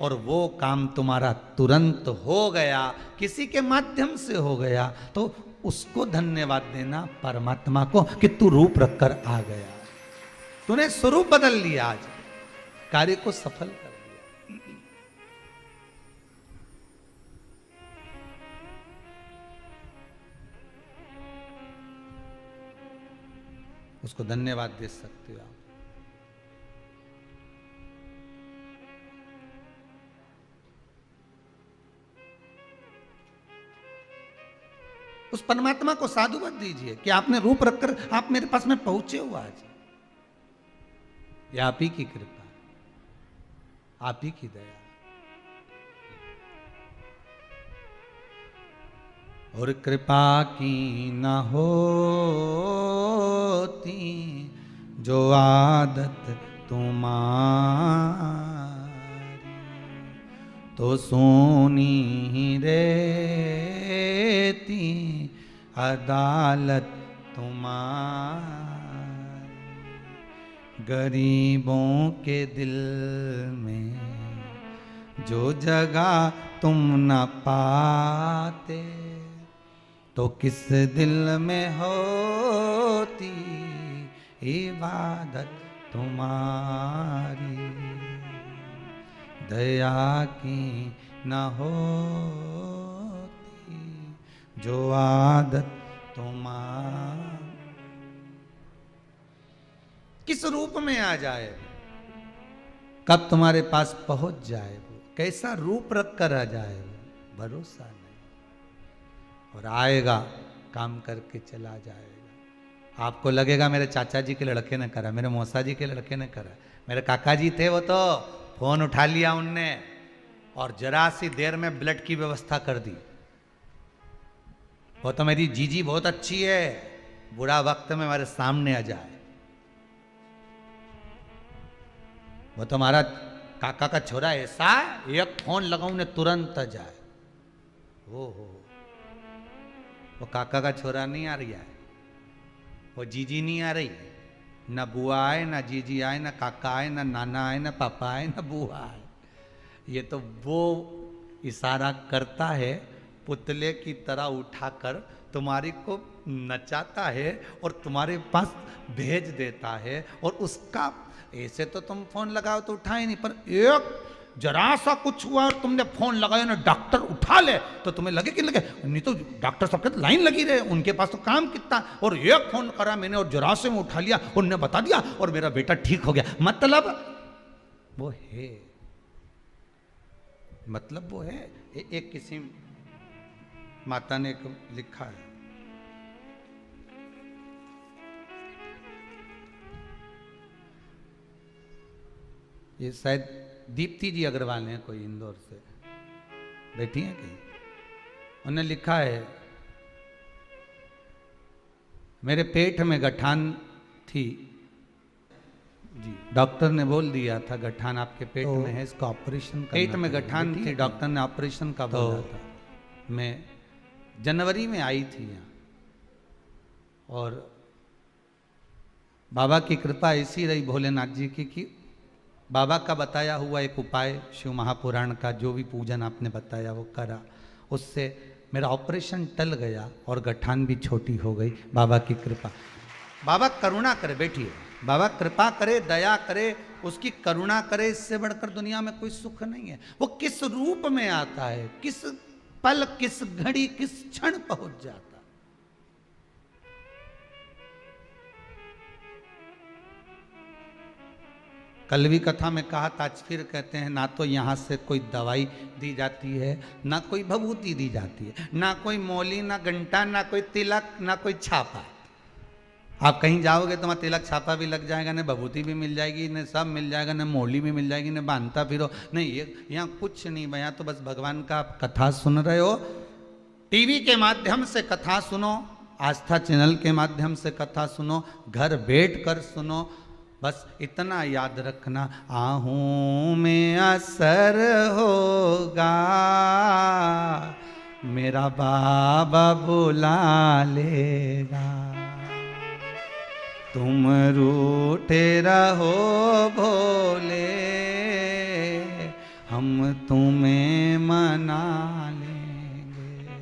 और वो काम तुम्हारा तुरंत हो गया, किसी के माध्यम से हो गया, तो उसको धन्यवाद देना परमात्मा को कि तू रूप रखकर आ गया, तूने स्वरूप बदल लिया, आज कार्य को सफल कर दिया। उसको धन्यवाद दे सकते हो आप। उस परमात्मा को साधुवाद दीजिए कि आपने रूप रखकर आप मेरे पास में पहुंचे हो आज। यह आप ही की कृपा, आप ही की दया। और कृपा की न होती जो आदत तुम्हारी, तो सोनी ही रहती अदालत तुम्हारी। गरीबों के दिल में जो जगह तुम न पाते, तो किस दिल में होती इबादत तुम्हारी। दया की न होती जो आदत तुम्हारी। किस रूप में आ जाए, कब तुम्हारे पास पहुंच जाए, वो कैसा रूप रख कर आ जाए, वो भरोसा नहीं। और आएगा, काम करके चला जाएगा। आपको लगेगा मेरे चाचा जी के लड़के ने करा, मेरे मौसा जी के लड़के ने करा, मेरे काका जी थे वो तो फोन उठा लिया उनने और जरा सी देर में ब्लड की व्यवस्था कर दी। वो तो मेरी जीजी बहुत अच्छी है, बुरा वक्त में हमारे सामने आ जाए। वो तो हमारा काका का छोरा ऐसा एक फोन लगाऊं ने तुरंत आ जाए। हो वो काका का छोरा नहीं आ रही है, वो जीजी नहीं आ रही, न बुआ आए, न जीजी आए, न काका आए, न नाना आए, न पापा आए, न बुआ आए। ये तो वो इशारा करता है, पुतले की तरह उठाकर तुम्हारी को नचाता है और तुम्हारे पास भेज देता है। और उसका ऐसे तो तुम फोन लगाओ तो उठाए नहीं, पर एक जरा सा कुछ हुआ और तुमने फोन लगाया ना, डॉक्टर उठा ले तो तुम्हें लगे कि लगे, नहीं तो डॉक्टर सबके लाइन लगी रहे, उनके पास तो काम कितना। और एक फोन करा मैंने और जरा से मैं उठा लिया, उन्होंने बता दिया और मेरा बेटा ठीक हो गया। मतलब वो है, मतलब वो है। एक किसी माता ने लिखा है, ये शायद दीप्ति जी अग्रवाल हैं, कोई इंदौर से बैठी हैं कहीं, उन्होंने लिखा है, मेरे पेट में गठान थी जी, डॉक्टर ने बोल दिया था गठान आपके पेट में है, इसका ऑपरेशन करना। पेट में गठान थी, डॉक्टर ने ऑपरेशन का बोला था। मैं जनवरी में आई थी यहाँ, और बाबा की कृपा ऐसी रही भोलेनाथ जी की कि बाबा का बताया हुआ एक उपाय शिव महापुराण का जो भी पूजन आपने बताया वो करा, उससे मेरा ऑपरेशन टल गया और गठान भी छोटी हो गई। बाबा की कृपा, बाबा करुणा करे, बैठिए, बाबा कृपा करे, दया करे, उसकी करुणा करे, इससे बढ़कर दुनिया में कोई सुख नहीं है। वो किस रूप में आता है, किस पल, किस घड़ी, किस क्षण पहुंच जाता। कल भी कथा में कहा था, आज फिर कहते हैं, ना तो यहाँ से कोई दवाई दी जाती है, ना कोई भभूति दी जाती है, ना कोई मौली, ना घंटा, ना कोई तिलक, ना कोई छापा। आप कहीं जाओगे तो वहाँ तिलक छापा भी लग जाएगा, न भभूति भी मिल जाएगी, न सब मिल जाएगा, न मौली भी मिल जाएगी, न बांधता फिरो नहीं, ये यहाँ कुछ नहीं। यहाँ तो बस भगवान का आप कथा सुन रहे हो, टीवी के माध्यम से कथा सुनो, आस्था चैनल के माध्यम से कथा सुनो, घर बैठ कर सुनो, बस इतना याद रखना, आहूं में असर होगा, मेरा बाबा बुला लेगा। तुम रूठे रहो भोले, हम तुम्हें मना लेंगे।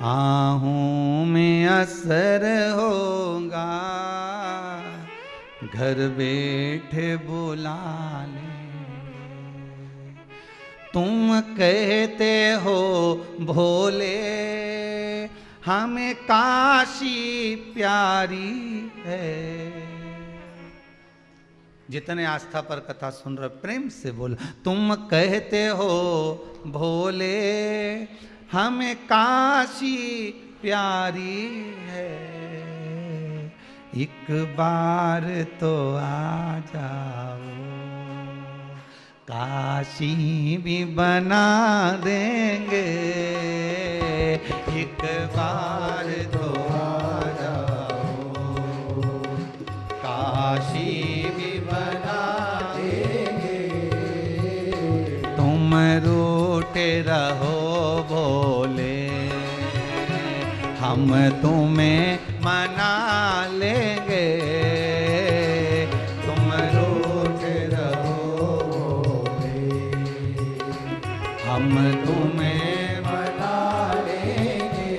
आहूं में असर होगा, घर बैठे बुला लेंगे। तुम कहते हो भोले, हमें काशी प्यारी है। जितने आस्था पर कथा सुन रहे प्रेम से बोलो, तुम कहते हो भोले, हमें काशी प्यारी है। एक बार तो आ जाओ, काशी भी बना देंगे। एक बार तो आ जाओ, काशी भी बना देंगे। तुम रूठे रहो भोले, हम तुम्हें मना लेंगे। तुम रूठे रहो भोले, हम तुम्हें मना लेंगे।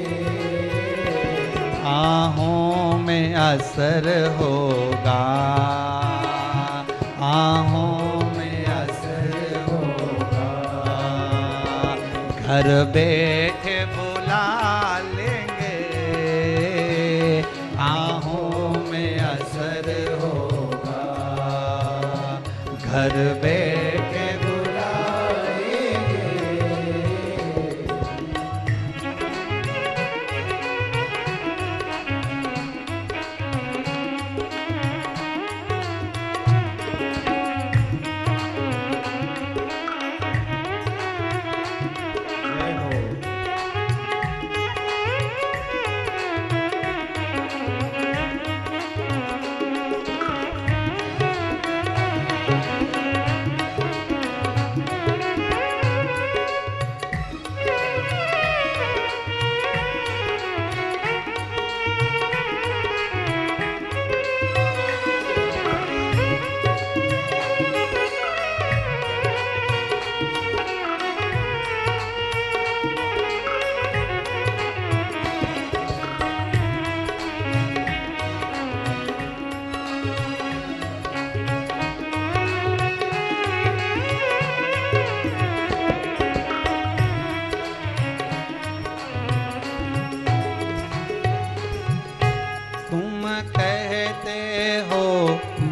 आहों में असर होगा, आहों में असर होगा, घर बैठे बुला लेंगे। आहों में असर होगा, घर बैठे बुला लेंगे।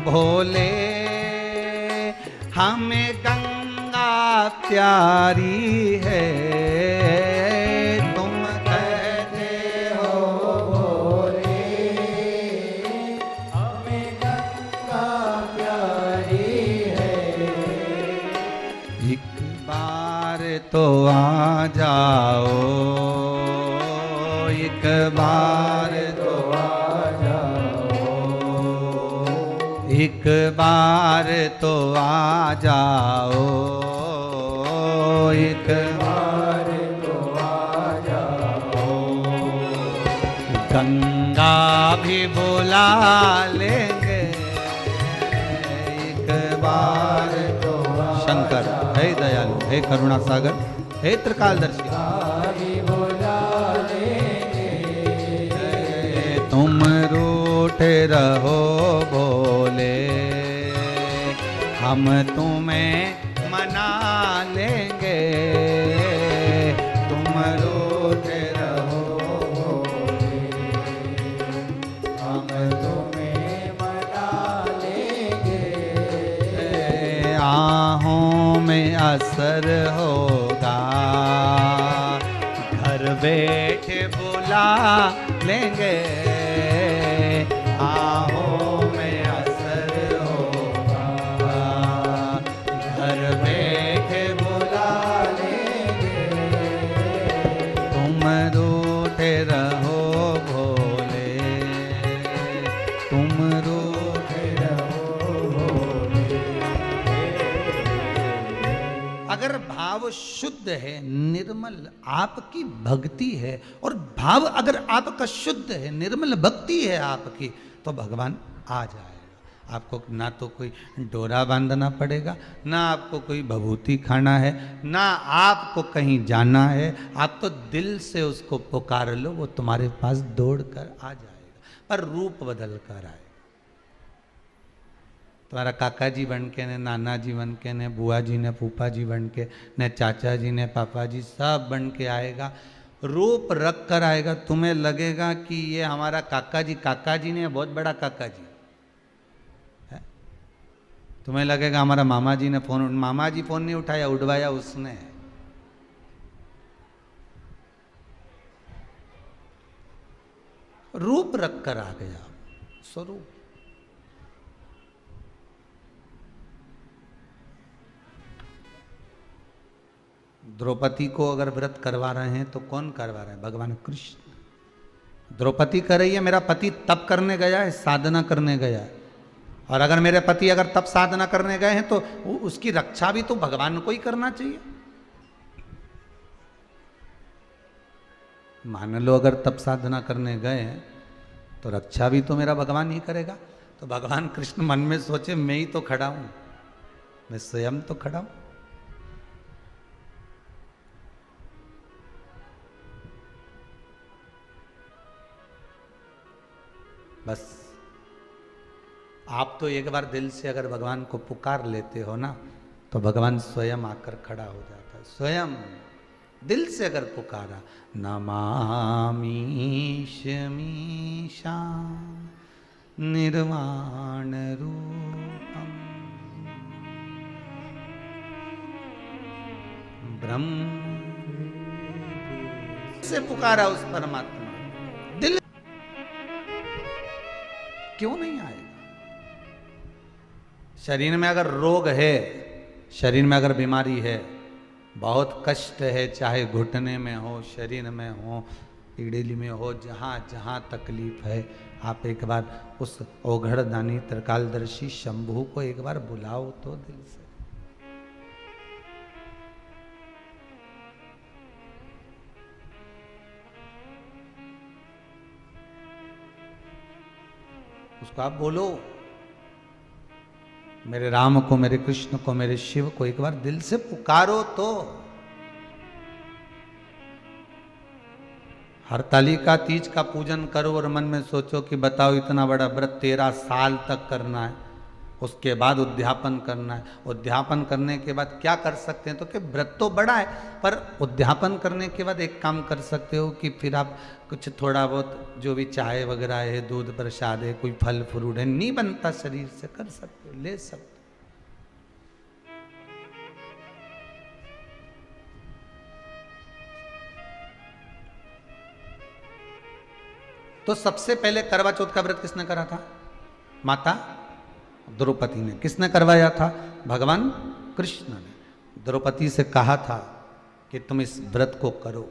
भोले हमें गंगा प्यारी है। तुम कहते हो भोले हमें गंगा प्यारी है। एक बार तो आ जाओ, एक बार तो आ जाओ, एक बार तो आ जाओ, एक बार तो आ जाओ। गंगा भी बुला लेंगे एक बार तो। शंकर हे दयालु, हे करुणा सागर, हे त्रिकालदर्शी, तुम रूठे रहो भोले, हम तुम्हें मना लेंगे। तुम रूठे रहो भोले, हम तुम्हें मना लेंगे। आहों में असर होगा, घर बैठे बुला लेंगे। आहों में असर होगा, घर बैठे बुला लेंगे। तुम रूठे रहो भोले, तुम रूठे रहो भोले। अगर भाव शुद्ध है, निर्मल आपकी भक्ति है, और भाव अगर आपका शुद्ध है, निर्मल भक्ति है आपकी, तो भगवान आ जाएगा। आपको ना तो कोई डोरा बांधना पड़ेगा, ना आपको कोई भभूति खाना है, ना आपको कहीं जाना है। आप तो दिल से उसको पुकार लो, वो तुम्हारे पास दौड़ कर आ जाएगा, पर रूप बदल कर आए। तुम्हारा काका जी बन के, ने नाना जी बन के, ने बुआ जी ने फूफा जी बन के, ने चाचा जी ने पापा जी, सब बन के आएगा। रूप रख कर आएगा। तुम्हें लगेगा कि ये हमारा काका जी ने बहुत बड़ा काका जी है। तुम्हें लगेगा हमारा मामा जी ने मामा जी फोन नहीं उठाया, उठवाया उसने। रूप रख कर आ गया, स्वरूप। द्रौपदी को अगर व्रत करवा रहे हैं तो कौन करवा रहे हैं? भगवान कृष्ण। द्रौपदी कर रही है, मेरा पति तप करने गया है, साधना करने गया है, और अगर मेरे पति अगर तप साधना करने गए हैं तो उसकी रक्षा भी तो भगवान को ही करना चाहिए। मान लो अगर तप साधना करने गए हैं तो रक्षा भी तो मेरा भगवान ही करेगा। तो भगवान कृष्ण मन में सोचे, मैं ही तो खड़ा हूं, मैं स्वयं तो खड़ा हूं। बस आप तो एक बार दिल से अगर भगवान को पुकार लेते हो ना, तो भगवान स्वयं आकर खड़ा हो जाता है। स्वयं दिल से अगर पुकारा, नमामीशमीशा निर्वाण रूपम ब्रह्म से पुकारा उस परमात्मा, दिल क्यों नहीं आएगा? शरीर में अगर रोग है, शरीर में अगर बीमारी है, बहुत कष्ट है, चाहे घुटने में हो, शरीर में हो, पीड़िली में हो, जहाँ जहाँ तकलीफ है, आप एक बार उस ओघड़दानी त्रिकालदर्शी शंभू को एक बार बुलाओ तो दिल से। उसको आप बोलो, मेरे राम को, मेरे कृष्ण को, मेरे शिव को एक बार दिल से पुकारो तो। हरतालिका तीज का पूजन करो और मन में सोचो कि बताओ इतना बड़ा व्रत 13 साल तक करना है, उसके बाद उद्यापन करना है। उद्यापन करने के बाद क्या कर सकते हैं? तो कि व्रत तो बड़ा है, पर उद्यापन करने के बाद एक काम कर सकते हो कि फिर आप कुछ थोड़ा बहुत जो भी चाय वगैरह है, दूध प्रसाद है, कोई फल फ्रूट है, नहीं बनता शरीर से, कर सकते हो, ले सकते हो। तो सबसे पहले करवा चौथ का व्रत किसने करा था? माता द्रौपदी ने। किसने करवाया था? भगवान कृष्ण ने। द्रौपदी से कहा था कि तुम इस व्रत को करो,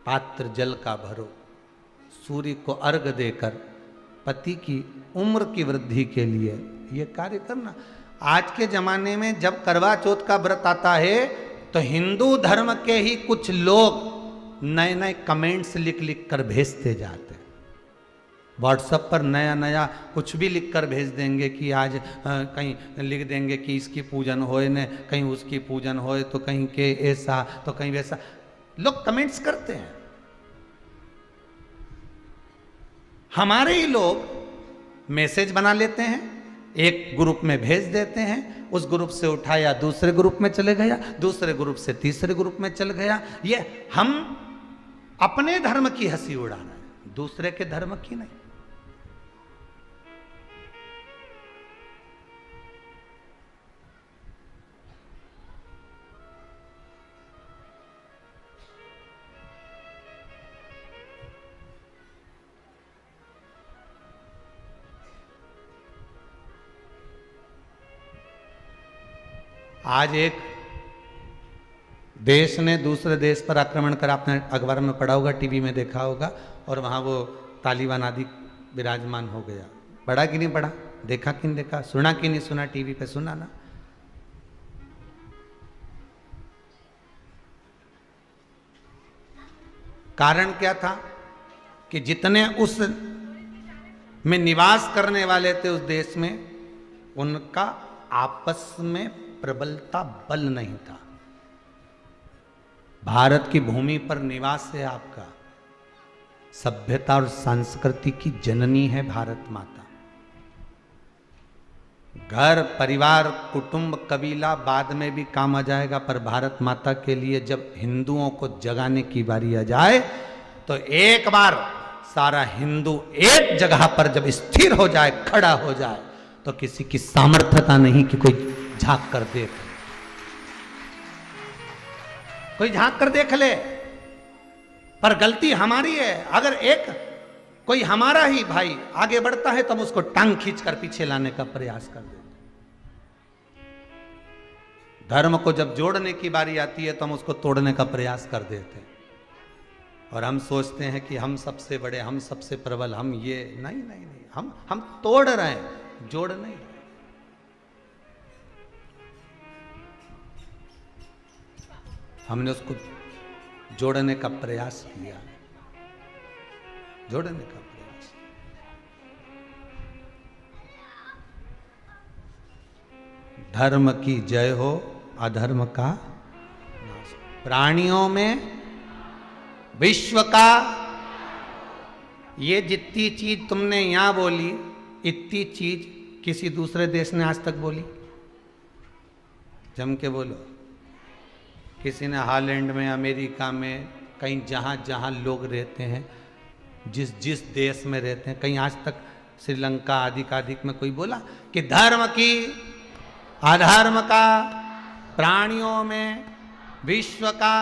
पात्र जल का भरो, सूर्य को अर्घ देकर पति की उम्र की वृद्धि के लिए ये कार्य करना। आज के जमाने में जब करवा चौथ का व्रत आता है तो हिंदू धर्म के ही कुछ लोग नए नए कमेंट्स लिख लिख कर भेजते जाते हैं। व्हाट्सएप पर नया नया कुछ भी लिख कर भेज देंगे कि आज कहीं लिख देंगे कि इसकी पूजन होए ने, कहीं उसकी पूजन होए, तो कहीं के ऐसा तो कहीं वैसा, लोग कमेंट्स करते हैं। हमारे ही लोग मैसेज बना लेते हैं, एक ग्रुप में भेज देते हैं, उस ग्रुप से उठाया दूसरे ग्रुप में चले गया, दूसरे ग्रुप से तीसरे ग्रुप में चल गया। ये हम अपने धर्म की हंसी उड़ा रहे हैं, दूसरे के धर्म की नहीं। आज एक देश ने दूसरे देश पर आक्रमण करा, आपने अखबार में पढ़ा होगा, टीवी में देखा होगा, और वहाँ वो तालिबान आदि विराजमान हो गया। पढ़ा कि नहीं पढ़ा, देखा कि नहीं देखा, सुना कि नहीं सुना, टीवी पे सुना ना। कारण क्या था कि जितने उस में निवास करने वाले थे उस देश में, उनका आपस में प्रबलता बल नहीं था। भारत की भूमि पर निवास है आपका, सभ्यता और संस्कृति की जननी है भारत माता। घर परिवार कुटुंब कबीला बाद में भी काम आ जाएगा, पर भारत माता के लिए जब हिंदुओं को जगाने की बारी आ जाए तो एक बार सारा हिंदू एक जगह पर जब स्थिर हो जाए, खड़ा हो जाए, तो किसी की सामर्थ्यता नहीं कि कोई झांक कर देख, कोई झांक कर देख ले। पर गलती हमारी है। अगर एक कोई हमारा ही भाई आगे बढ़ता है तब उसको टांग खींचकर पीछे लाने का प्रयास कर देते। धर्म को जब जोड़ने की बारी आती है तो हम उसको तोड़ने का प्रयास कर देते हैं, और हम सोचते हैं कि हम सबसे बड़े, हम सबसे प्रबल, हम ये नहीं नहीं नहीं, हम तोड़ रहे हैं, जोड़ नहीं। हमने उसको जोड़ने का प्रयास किया, जोड़ने का प्रयास। धर्म की जय हो, अधर्म का नाश। प्राणियों में विश्व का, ये जितनी चीज तुमने यहां बोली, इतनी चीज किसी दूसरे देश ने आज तक बोली? जम के बोलो। किसी ने हॉलैंड में, अमेरिका में, कहीं जहाँ जहाँ लोग रहते हैं, जिस जिस देश में रहते हैं, कहीं आज तक श्रीलंका आदि में कोई बोला कि धर्म की, अधर्म का, प्राणियों में, विश्व का?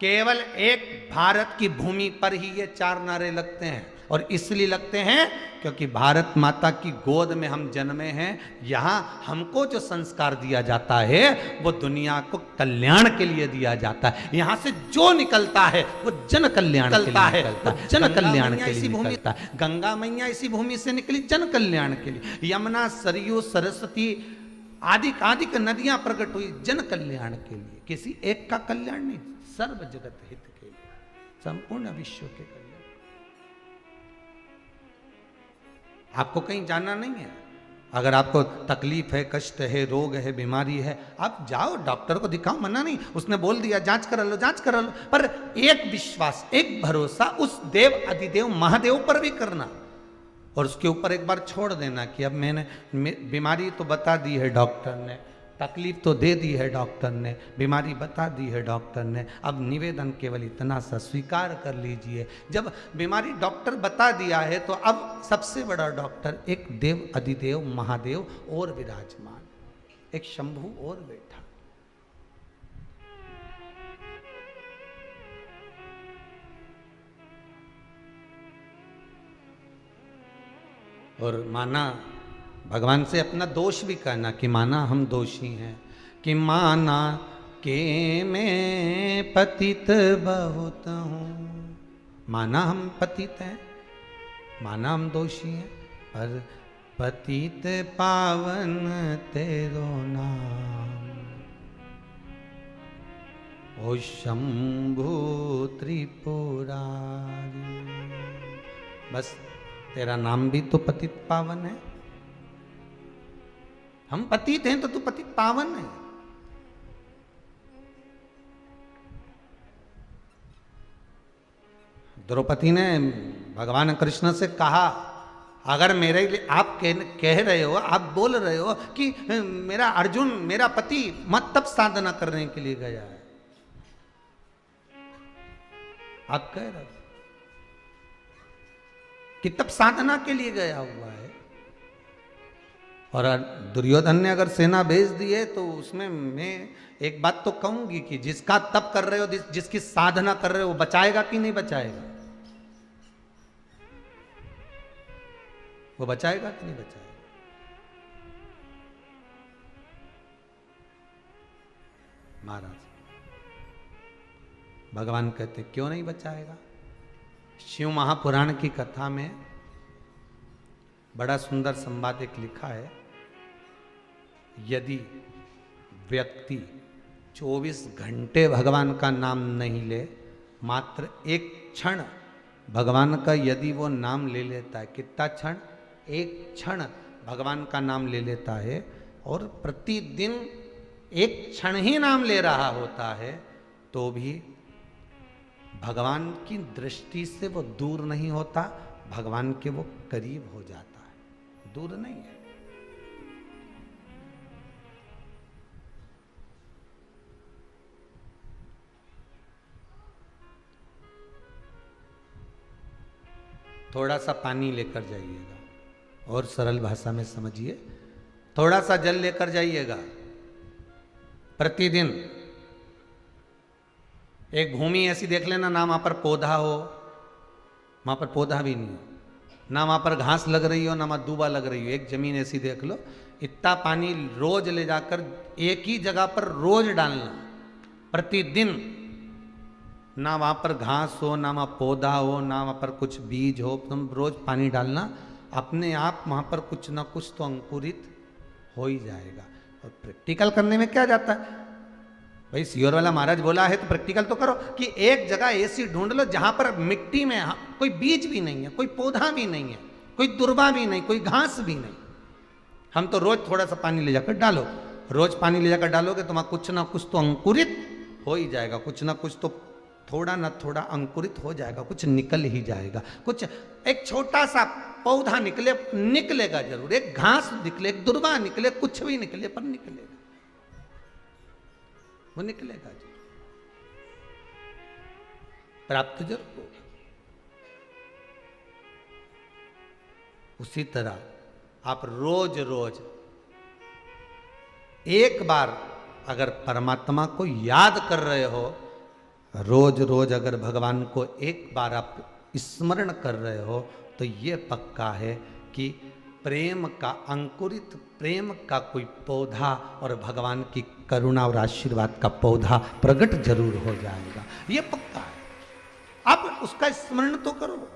केवल एक भारत की भूमि पर ही ये चार नारे लगते हैं, और इसलिए लगते हैं क्योंकि भारत माता की गोद में हम जन्मे हैं। यहाँ हमको जो संस्कार दिया जाता है वो दुनिया को कल्याण के लिए दिया जाता है। यहाँ से जो निकलता है वो जन कल्याण के लिए निकलता है, जन कल्याण के लिए निकलता है। गंगा मैया इसी भूमि से निकली जन कल्याण के लिए। यमुना, सरयू, सरस्वती आदि आदि नदियां प्रकट हुई जन कल्याण के लिए, किसी एक का कल्याण नहीं, सर्व जगत हित के लिए, संपूर्ण विश्व के कल्याण। आपको कहीं जाना नहीं है। अगर आपको तकलीफ है, कष्ट है, रोग है, बीमारी है, आप जाओ डॉक्टर को दिखाओ, मना नहीं। उसने बोल दिया जांच करा लो, जांच करा लो, पर एक विश्वास, एक भरोसा उस देव अधिदेव महादेव पर भी करना, और उसके ऊपर एक बार छोड़ देना कि अब मैंने बीमारी तो बता दी है डॉक्टर ने, तकलीफ तो दे दी है डॉक्टर ने, बीमारी बता दी है डॉक्टर ने, अब निवेदन केवल इतना सा स्वीकार कर लीजिए। जब बीमारी डॉक्टर बता दिया है तो अब सबसे बड़ा डॉक्टर एक देव अधिदेव महादेव और विराजमान, एक शंभु और बैठा। और माना भगवान से अपना दोष भी कहना कि माना हम दोषी हैं, कि माना के मैं पतित बहुत हूँ। माना हम पतित हैं, माना हम दोषी हैं, पर पतित पावन तेरो नाम। ओ शंभु त्रिपुरारी। बस तेरा नाम भी तो पतित पावन है। हम पतित हैं तो तू पतित पावन है। द्रौपदी ने भगवान कृष्ण से कहा, अगर मेरे लिए आप कह रहे हो, आप बोल रहे हो कि मेरा अर्जुन मेरा पति मत तब साधना करने के लिए गया है, आप कह रहे हो कि तब साधना के लिए गया हुआ है। और दुर्योधन ने अगर सेना भेज दी है तो उसमें मैं एक बात तो कहूंगी कि जिसका तप कर रहे हो, जिसकी साधना कर रहे हो, वो बचाएगा कि नहीं बचाएगा? वो बचाएगा कि नहीं बचाएगा? महाराज भगवान कहते क्यों नहीं बचाएगा? शिव महापुराण की कथा में बड़ा सुंदर संवाद एक लिखा है। यदि व्यक्ति 24 घंटे भगवान का नाम नहीं ले, मात्र एक क्षण भगवान का यदि वो नाम ले लेता है, कितना क्षण? एक क्षण भगवान का नाम ले लेता है और प्रतिदिन एक क्षण ही नाम ले रहा होता है, तो भी भगवान की दृष्टि से वो दूर नहीं होता, भगवान के वो करीब हो जाता है, दूर नहीं है। थोड़ा सा पानी लेकर जाइएगा और सरल भाषा में समझिए। थोड़ा सा जल लेकर जाइएगा। प्रतिदिन एक भूमि ऐसी देख लेना, ना वहां पर पौधा हो, वहां पर पौधा भी नहीं हो, ना वहां पर घास लग रही हो, ना वहां दूबा लग रही हो, एक जमीन ऐसी देख लो। इतना पानी रोज ले जाकर एक ही जगह पर रोज डालना, प्रतिदिन। ना वहां पर घास हो, ना वहां पौधा हो, ना वहां पर कुछ बीज हो, तुम रोज पानी डालना, अपने आप वहां पर कुछ ना कुछ तो अंकुरित हो ही जाएगा। और प्रैक्टिकल करने में क्या जाता है भाई? सियोर वाला महाराज बोला है तो प्रैक्टिकल तो करो कि एक जगह ऐसी ढूंढ लो जहां पर मिट्टी में कोई बीज भी नहीं है, कोई पौधा भी नहीं है, कोई दुर्बा भी नहीं, कोई घास भी नहीं। हम तो रोज थोड़ा सा पानी ले जाकर डालो, रोज पानी ले जाकर डालोगे तो वहां कुछ ना कुछ तो अंकुरित हो ही जाएगा, कुछ ना कुछ तो थोड़ा ना थोड़ा अंकुरित हो जाएगा, कुछ निकल ही जाएगा। कुछ एक छोटा सा पौधा निकलेगा जरूर, एक घास निकले, एक दुर्बा निकले, कुछ भी निकले, पर निकलेगा, वो निकलेगा जरूर, प्राप्त जरूर होगा। उसी तरह आप रोज रोज एक बार अगर परमात्मा को याद कर रहे हो, रोज रोज अगर भगवान को एक बार आप स्मरण कर रहे हो, तो ये पक्का है कि प्रेम का अंकुरित, प्रेम का कोई पौधा और भगवान की करुणा और आशीर्वाद का पौधा प्रकट जरूर हो जाएगा, ये पक्का है। आप उसका स्मरण तो करो।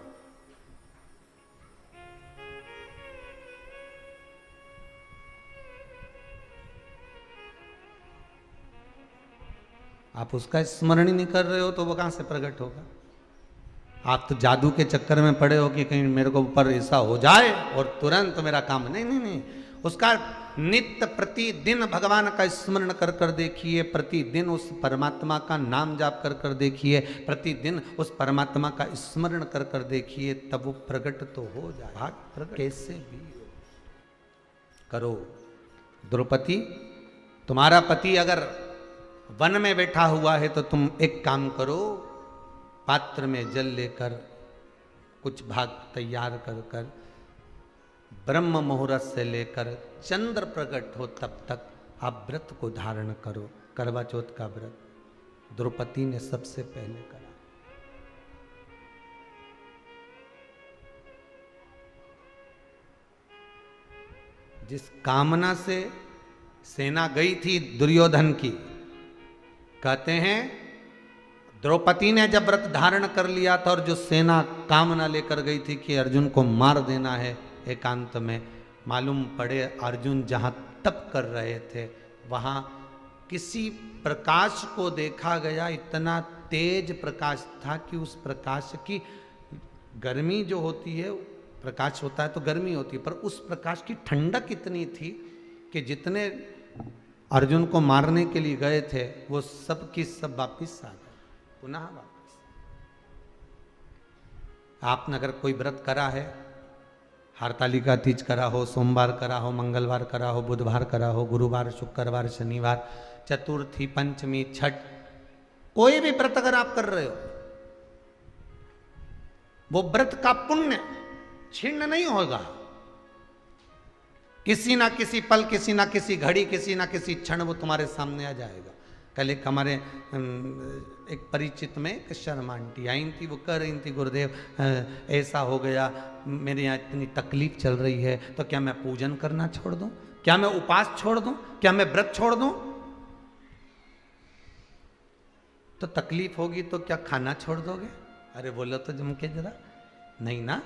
आप उसका स्मरण ही नहीं कर रहे हो तो वो कहां से प्रकट होगा? आप तो जादू के चक्कर में पड़े हो कि कहीं मेरे को ऊपर ऐसा हो जाए और तुरंत मेरा काम। नहीं नहीं नहीं, उसका नित्य प्रतिदिन भगवान का स्मरण कर कर देखिए, प्रतिदिन उस परमात्मा का नाम जाप कर कर देखिए, प्रतिदिन उस परमात्मा का स्मरण कर कर देखिए, तब वो प्रकट तो हो जाए। भाग प्रकट कैसे भी हो करो। द्रौपदी, तुम्हारा पति अगर वन में बैठा हुआ है तो तुम एक काम करो, पात्र में जल लेकर कुछ भाग तैयार कर कर ब्रह्म मुहूर्त से लेकर चंद्र प्रकट हो तब तक आप व्रत को धारण करो। करवा चौथ का व्रत द्रौपदी ने सबसे पहले करा। जिस कामना से सेना गई थी दुर्योधन की, कहते हैं द्रौपदी ने जब व्रत धारण कर लिया था और जो सेना कामना लेकर गई थी कि अर्जुन को मार देना है एकांत में, मालूम पड़े अर्जुन जहां तप कर रहे थे वहां किसी प्रकाश को देखा गया, इतना तेज प्रकाश था कि उस प्रकाश की गर्मी जो होती है, प्रकाश होता है तो गर्मी होती है, पर उस प्रकाश की ठंडक इतनी थी कि जितने अर्जुन को मारने के लिए गए थे वो सब की सब वापिस आ गए, पुनः वापिस। आपने अगर कोई व्रत करा है, हरतालिका तीज करा हो, सोमवार करा हो, मंगलवार करा हो, बुधवार करा हो, गुरुवार, शुक्रवार, शनिवार, चतुर्थी, पंचमी, छठ, कोई भी व्रत अगर आप कर रहे हो, वो व्रत का पुण्य छिन्न नहीं होगा। किसी ना किसी पल, किसी ना किसी घड़ी, किसी ना किसी क्षण वो तुम्हारे सामने आ जाएगा। कल एक हमारे एक परिचित में एक शर्मा आंटी आई थी, वो कह रही थी गुरुदेव ऐसा हो गया, मेरे यहाँ इतनी तकलीफ चल रही है, तो क्या मैं पूजन करना छोड़ दूं, क्या मैं उपास छोड़ दूं, क्या मैं व्रत छोड़ दूं? तो तकलीफ होगी तो क्या खाना छोड़ दोगे? अरे बोलो तो जम के जरा, नहीं ना।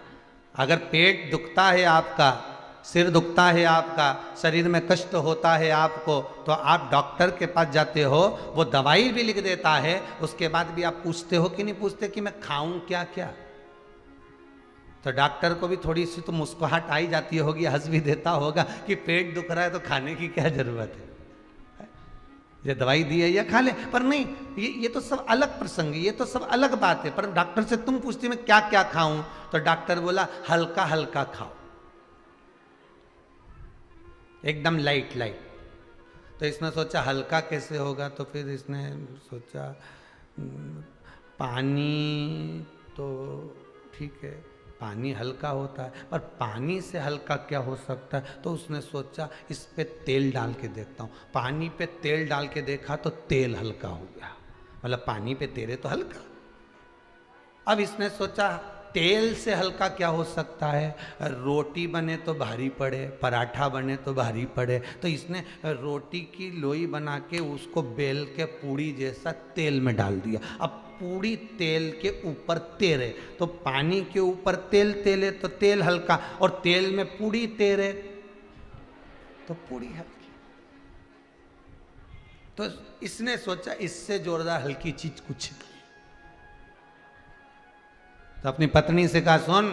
अगर पेट दुखता है आपका, सिर दुखता है आपका, शरीर में कष्ट होता है आपको, तो आप डॉक्टर के पास जाते हो, वो दवाई भी लिख देता है, उसके बाद भी आप पूछते हो कि नहीं पूछते कि मैं खाऊं क्या क्या? तो डॉक्टर को भी थोड़ी सी तो मुस्कुराहट आई जाती होगी, हंस भी देता होगा कि पेट दुख रहा है तो खाने की क्या जरूरत है, ये दवाई दी है या खा ले। पर नहीं, ये तो सब अलग प्रसंग है, ये तो सब अलग बात है। पर डॉक्टर से तुम पूछती मैं क्या क्या खाऊं, तो डॉक्टर बोला हल्का हल्का खाओ, एकदम लाइट लाइट। तो इसने सोचा हल्का कैसे होगा, तो फिर इसने सोचा पानी तो ठीक है, पानी हल्का होता है, पर पानी से हल्का क्या हो सकता है? तो उसने सोचा इस पे तेल डाल के देखता हूँ। पानी पे तेल डाल के देखा तो तेल हल्का हो गया, मतलब पानी पे तेरे तो हल्का। अब इसने सोचा तेल से हल्का क्या हो सकता है? रोटी बने तो भारी पड़े, पराठा बने तो भारी पड़े, तो इसने रोटी की लोई बना के उसको बेल के पूड़ी जैसा तेल में डाल दिया। अब पूड़ी तेल के ऊपर तेरे, तो पानी के ऊपर तेल तेले तो तेल हल्का, और तेल में पूड़ी तेरे तो पूड़ी हल्की। तो इसने सोचा इससे जोरदार हल्की चीज कुछ नहीं। तो अपनी पत्नी से कहा सुन,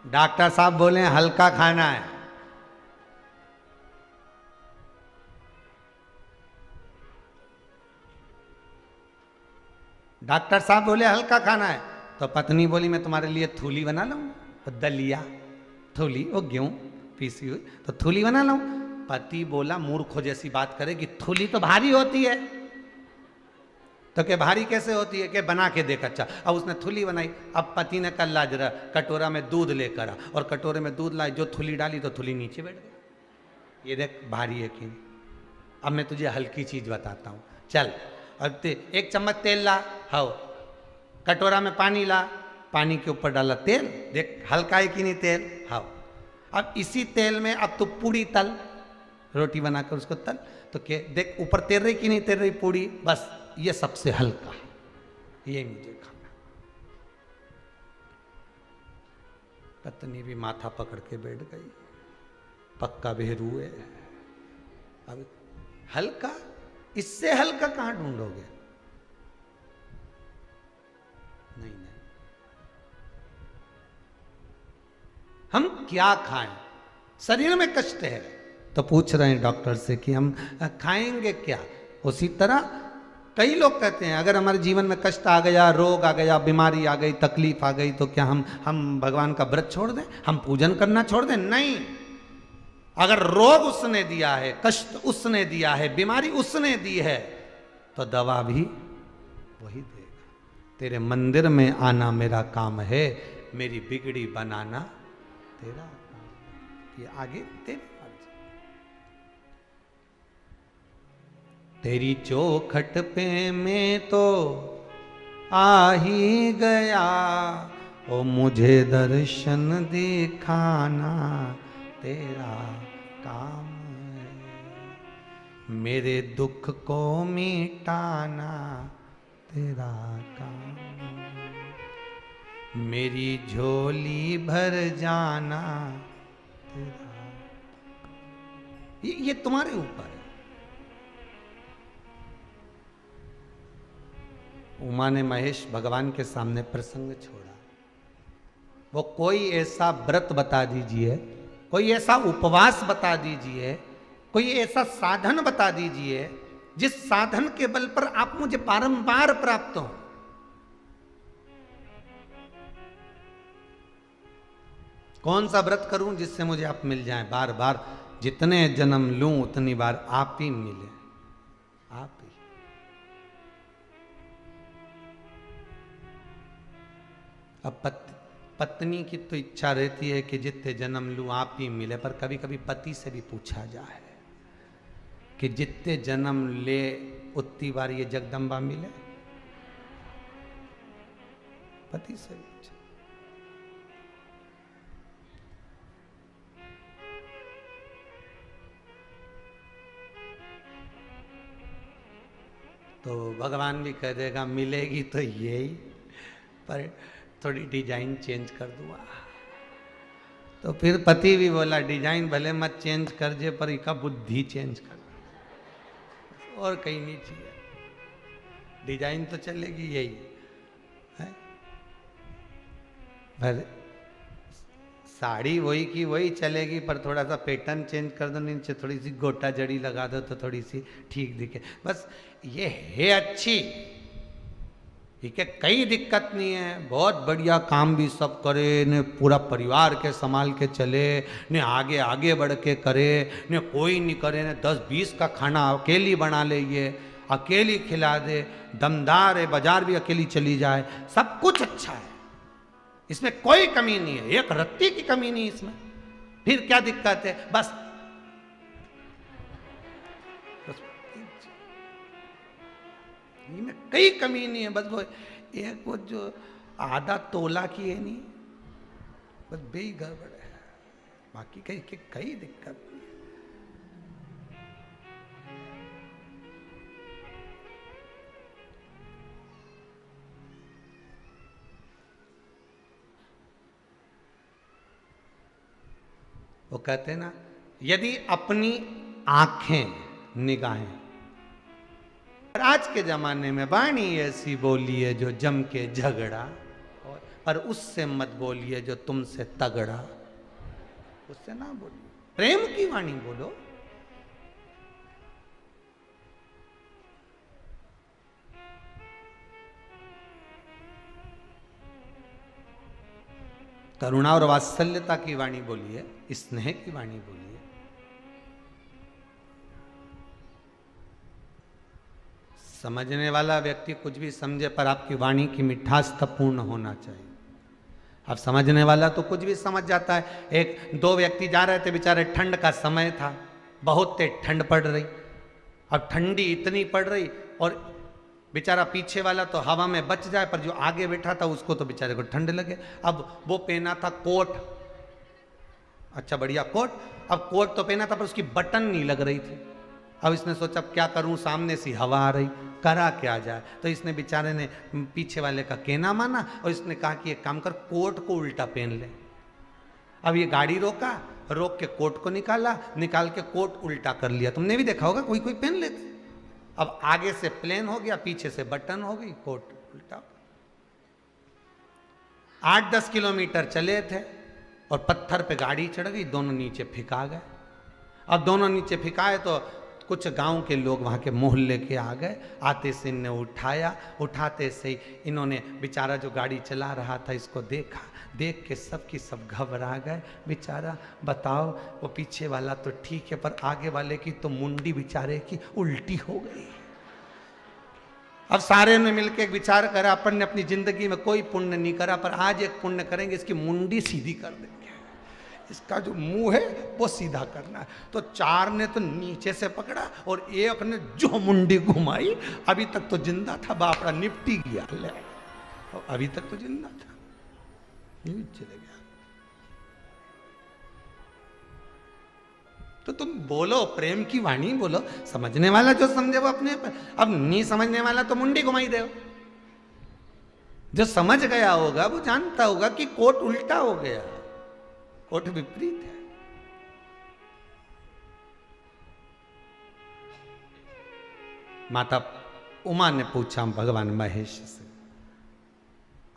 डॉक्टर साहब बोले हल्का खाना है। डॉक्टर साहब बोले हल्का खाना है, तो पत्नी बोली मैं तुम्हारे लिए थूली बना लूं। तो दलिया थूली, वो गेहूं पीसी हुई, तो थूली बना लूं। पति बोला मूर्खों जैसी बात करे कि थूली तो भारी होती है। तो क्या भारी कैसे होती है? कि बना के देख अच्छा। अब उसने थूली बनाई। अब पति ने कल ला जरा कटोरा में दूध लेकर आ, और कटोरे में दूध लाई, जो थूली डाली तो थूली नीचे बैठ गई। ये देख भारी है कि। अब मैं तुझे हल्की चीज बताता हूँ, चल। अब एक चम्मच तेल ला, हाओ, कटोरा में पानी ला, पानी के ऊपर डाला तेल, देख हल्का है कि नहीं तेल, हाओ। अब इसी तेल में अब तू पूड़ी तल, रोटी बनाकर उसको तल, तो क्या देख ऊपर तेल रही कि नहीं तेल रही पूड़ी, बस ये सबसे हल्का, ये मुझे खाना। पत्नी भी माथा पकड़ के बैठ गई, पक्का बेहरू है। अब हल्का, इससे हल्का कहां ढूंढोगे? नहीं नहीं, हम क्या खाएं? शरीर में कष्ट है, तो पूछ रहे हैं डॉक्टर से कि हम खाएंगे क्या? उसी तरह कई लोग कहते हैं अगर हमारे जीवन में कष्ट आ गया, रोग आ गया, बीमारी आ गई, तकलीफ आ गई, तो क्या हम भगवान का व्रत छोड़ दें, हम पूजन करना छोड़ दें? नहीं। अगर रोग उसने दिया है, कष्ट उसने दिया है, बीमारी उसने दी है, तो दवा भी वही देगा। तेरे मंदिर में आना मेरा काम है, मेरी बिगड़ी बनाना तेरा काम। ये आगे तेरी मर्जी। तेरी चौखट पे मैं तो आ ही गया, ओ मुझे दर्शन दिखाना तेरा काम है, मेरे दुख को मिटाना तेरा काम है, मेरी झोली भर जाना तेरा। ये तुम्हारे ऊपर है। उमा ने महेश भगवान के सामने प्रसंग छोड़ा। वो कोई ऐसा व्रत बता दीजिए, कोई ऐसा उपवास बता दीजिए, कोई ऐसा साधन बता दीजिए जिस साधन के बल पर आप मुझे बारंबार प्राप्त हो। कौन सा व्रत करूं जिससे मुझे आप मिल जाएं बार बार, जितने जन्म लूं उतनी बार आप ही मिले, आप ही। अब पत्नी की तो इच्छा रहती है कि जितने जन्म लूं आप ही मिले, पर कभी कभी पति से भी पूछा जाए कि जितने जन्म ले उतनी बार ये जगदम्बा मिले, पति से पूछा। तो भगवान भी कह देगा मिलेगी तो यही, पर थोड़ी डिजाइन चेंज कर दूंगा। तो फिर पति भी बोला डिजाइन भले मत चेंज कर जे, पर इसका बुद्धि चेंज कर, और कहीं नहीं चाहिए, डिजाइन तो चलेगी यही है। पर साड़ी वही की वही चलेगी, पर थोड़ा सा पैटर्न चेंज कर दो, नीचे थोड़ी सी गोटा जड़ी लगा दो तो थोड़ी सी ठीक दिखे, बस ये है अच्छी, ठीक है, कई दिक्कत नहीं है, बहुत बढ़िया काम भी सब करे ने, पूरा परिवार के संभाल के चले ने, आगे आगे बढ़ के करे ने, कोई नहीं करे ने, 10-20 का खाना अकेली बना ले, ये अकेली खिला दे, दमदार है, बाजार भी अकेली चली जाए, सब कुछ अच्छा है, इसमें कोई कमी नहीं है, एक रत्ती की कमी नहीं इसमें, फिर क्या दिक्कत है, बस इनमें कई कमी नहीं है, बस वो एक वो जो आधा तोला की है नहीं, बस बेही गड़बड़ है, बाकी कई दिक्कत नहीं है। वो कहते हैं ना, यदि अपनी आंखें निगाहें, आज के जमाने में वाणी ऐसी बोली है जो जम के झगड़ा, और उससे मत बोलिए जो तुमसे तगड़ा, उससे ना बोलिए, प्रेम की वाणी बोलो। करुणा और वात्सल्यता की वाणी बोलिए, स्नेह की वाणी बोलिए। समझने वाला व्यक्ति कुछ भी समझे, पर आपकी वाणी की मिठास तब पूर्ण होना चाहिए। अब समझने वाला तो कुछ भी समझ जाता है। एक दो व्यक्ति जा रहे थे, बेचारे ठंड का समय था, बहुत तेज ठंड पड़ रही, अब ठंडी इतनी पड़ रही, और बेचारा पीछे वाला तो हवा में बच जाए, पर जो आगे बैठा था उसको तो बेचारे को ठंड लगे। अब वो पहना था कोट, अच्छा बढ़िया कोट, अब कोट तो पहना था पर उसकी बटन नहीं लग रही थी। अब इसने सोचा क्या करूं, सामने से हवा आ रही, करा क्या जाए। तो इसने बेचारे ने पीछे वाले का कहना माना और इसने कहा कि एक काम कर, कोट को उल्टा पहन ले। अब ये गाड़ी रोका, रोक के कोट को निकाला, निकाल के कोट उल्टा कर लिया। तुमने भी देखा होगा, कोई कोई पहन लेते। अब आगे से प्लेन हो गया, पीछे से बटन हो गई, कोट उल्टा। 8-10 किलोमीटर चले थे और पत्थर पे गाड़ी चढ़ गई, दोनों नीचे फिका गए। अब दोनों नीचे फिकाए तो कुछ गांव के लोग वहाँ के मोहल्ले के आ गए, आते से इन्हें उठाया, उठाते से ही इन्होंने बेचारा जो गाड़ी चला रहा था इसको देखा, देख के सब की सब घबरा गए। बेचारा बताओ, वो पीछे वाला तो ठीक है पर आगे वाले की तो मुंडी बेचारे की उल्टी हो गई। अब सारे ने मिलकर एक विचार करा, अपन ने अपनी जिंदगी में कोई पुण्य नहीं करा, पर आज एक पुण्य करेंगे, इसकी मुंडी सीधी कर देंगे, इसका जो मुंह है वो सीधा करना है। तो चार ने तो नीचे से पकड़ा और एक ने जो मुंडी घुमाई, अभी तक तो जिंदा था, बापड़ा निपटी गया, ले अभी तक तो जिंदा था, चले गया। तो तुम बोलो, प्रेम की वाणी बोलो, समझने वाला जो समझे वो अपने पर, अब नहीं समझने वाला तो मुंडी घुमाई दे। जो समझ गया होगा वो जानता होगा कि कोट उल्टा हो गया, कोट विपरीत है। माता उमा ने पूछा भगवान महेश से,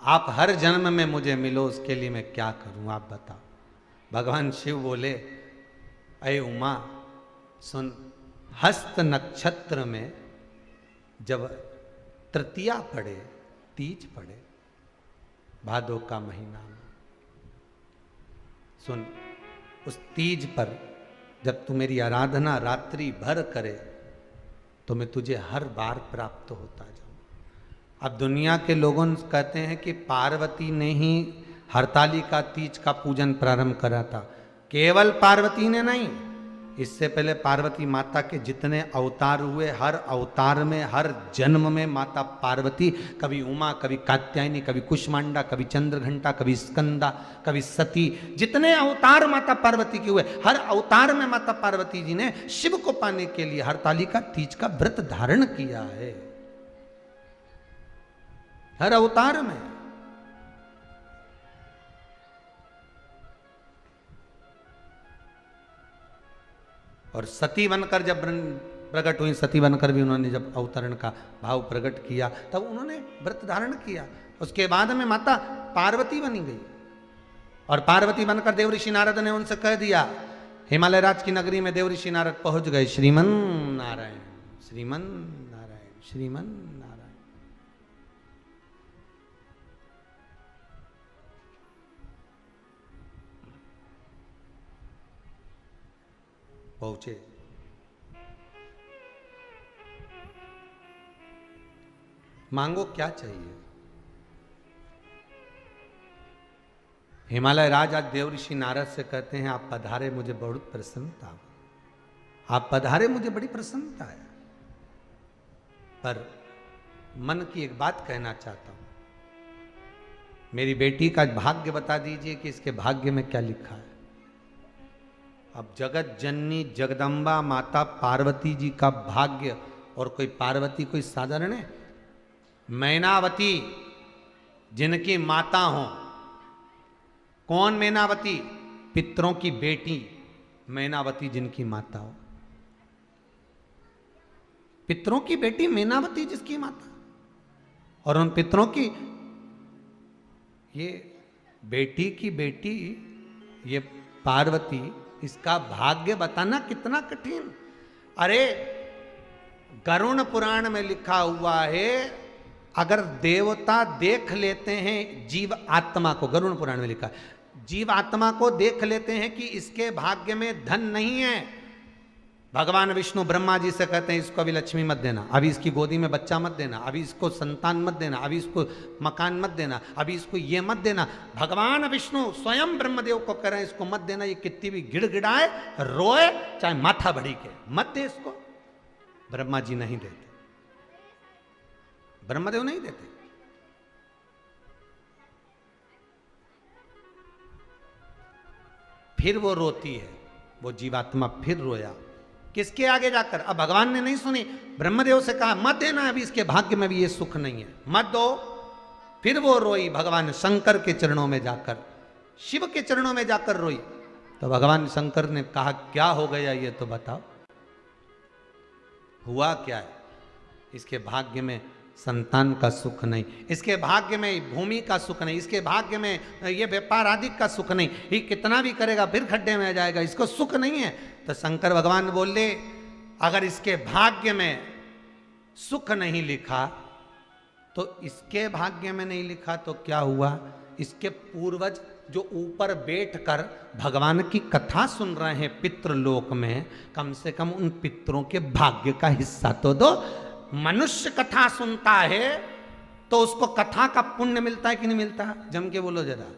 आप हर जन्म में मुझे मिलो, उसके लिए मैं क्या करूं, आप बताओ। भगवान शिव बोले, अये उमा सुन, हस्त नक्षत्र में जब तृतीया पड़े, तीज पड़े, भादो का महीना में, सुन, उस तीज पर जब तू मेरी आराधना रात्रि भर करे तो मैं तुझे हर बार प्राप्त होता जाऊं। अब दुनिया के लोगों कहते हैं कि पार्वती ने ही हरतालिका तीज का पूजन प्रारंभ करा था। केवल पार्वती ने नहीं, इससे पहले पार्वती माता के जितने अवतार हुए, हर अवतार में, हर जन्म में माता पार्वती, कभी उमा, कभी कात्यायनी, कभी कुष्मांडा, कभी चंद्रघंटा, कभी स्कंदा, कभी सती, जितने अवतार माता पार्वती के हुए, हर अवतार में माता पार्वती जी ने शिव को पाने के लिए हरतालिका तीज का व्रत धारण किया है, हर अवतार में। और सती बनकर जब प्रकट हुई, सती बनकर भी उन्होंने जब अवतरण का भाव प्रकट किया तब उन्होंने व्रत धारण किया। उसके बाद में माता पार्वती बनी गई और पार्वती बनकर देवऋषि नारद ने उनसे कह दिया, हिमालय राज की नगरी में देवऋषि नारद पहुंच गए, श्रीमन नारायण, श्रीमन नारायण, श्रीमन नारायण। पहुंचे, मांगो क्या चाहिए। हिमालय राज आज देवऋषि नारद से कहते हैं, आप पधारे, मुझे बहुत प्रसन्नता, आप पधारे, मुझे बड़ी प्रसन्नता है, पर मन की एक बात कहना चाहता हूं, मेरी बेटी का भाग्य बता दीजिए कि इसके भाग्य में क्या लिखा है। अब जगत जननी जगदम्बा माता पार्वती जी का भाग्य, और कोई पार्वती कोई साधारण है? मैनावती जिनकी माता हो, कौन मैनावती? पितरों की बेटी मैनावती जिनकी माता हो, पितरों की बेटी मैनावती जिसकी माता, और उन पितरों की ये बेटी की बेटी ये पार्वती, इसका भाग्य बताना कितना कठिन। अरे गरुण पुराण में लिखा हुआ है, अगर देवता देख लेते हैं जीव आत्मा को, गरुण पुराण में लिखा है, जीव आत्मा को देख लेते हैं कि इसके भाग्य में धन नहीं है, भगवान विष्णु ब्रह्मा जी से कहते हैं इसको अभी लक्ष्मी मत देना, अभी इसकी गोदी में बच्चा मत देना, अभी इसको संतान मत देना, अभी इसको मकान मत देना, अभी इसको ये मत देना। भगवान विष्णु स्वयं ब्रह्मदेव को कह रहे हैं इसको मत देना, ये कितनी भी गिड़गिड़ाए, रोए, चाहे माथा बड़ी के, मत दे इसको। ब्रह्मा जी नहीं देते, ब्रह्मदेव नहीं देते। फिर वो रोती है, वो जीवात्मा फिर रोया, किसके आगे जाकर? अब भगवान ने नहीं सुनी, ब्रह्मदेव से कहा मत देना, अभी इसके भाग्य में भी ये सुख नहीं है, मत दो। फिर वो रोई भगवान शंकर के चरणों में जाकर, शिव के चरणों में जाकर रोई। तो भगवान शंकर ने कहा क्या हो गया ये तो बताओ, हुआ क्या है? इसके भाग्य में संतान का सुख नहीं, इसके भाग्य में भूमि का सुख नहीं, इसके भाग्य में ये व्यापार आदि का सुख नहीं, ये कितना भी करेगा फिर खड्डे में आ जाएगा, इसको सुख नहीं है। तो शंकर भगवान बोले अगर इसके भाग्य में सुख नहीं लिखा तो इसके भाग्य में नहीं लिखा तो क्या हुआ? इसके पूर्वज जो ऊपर बैठकर भगवान की कथा सुन रहे हैं पितृलोक में, कम से कम उन पितरों के भाग्य का हिस्सा तो दो। मनुष्य कथा सुनता है तो उसको कथा का पुण्य मिलता है कि नहीं मिलता? जम के बोलो जरा।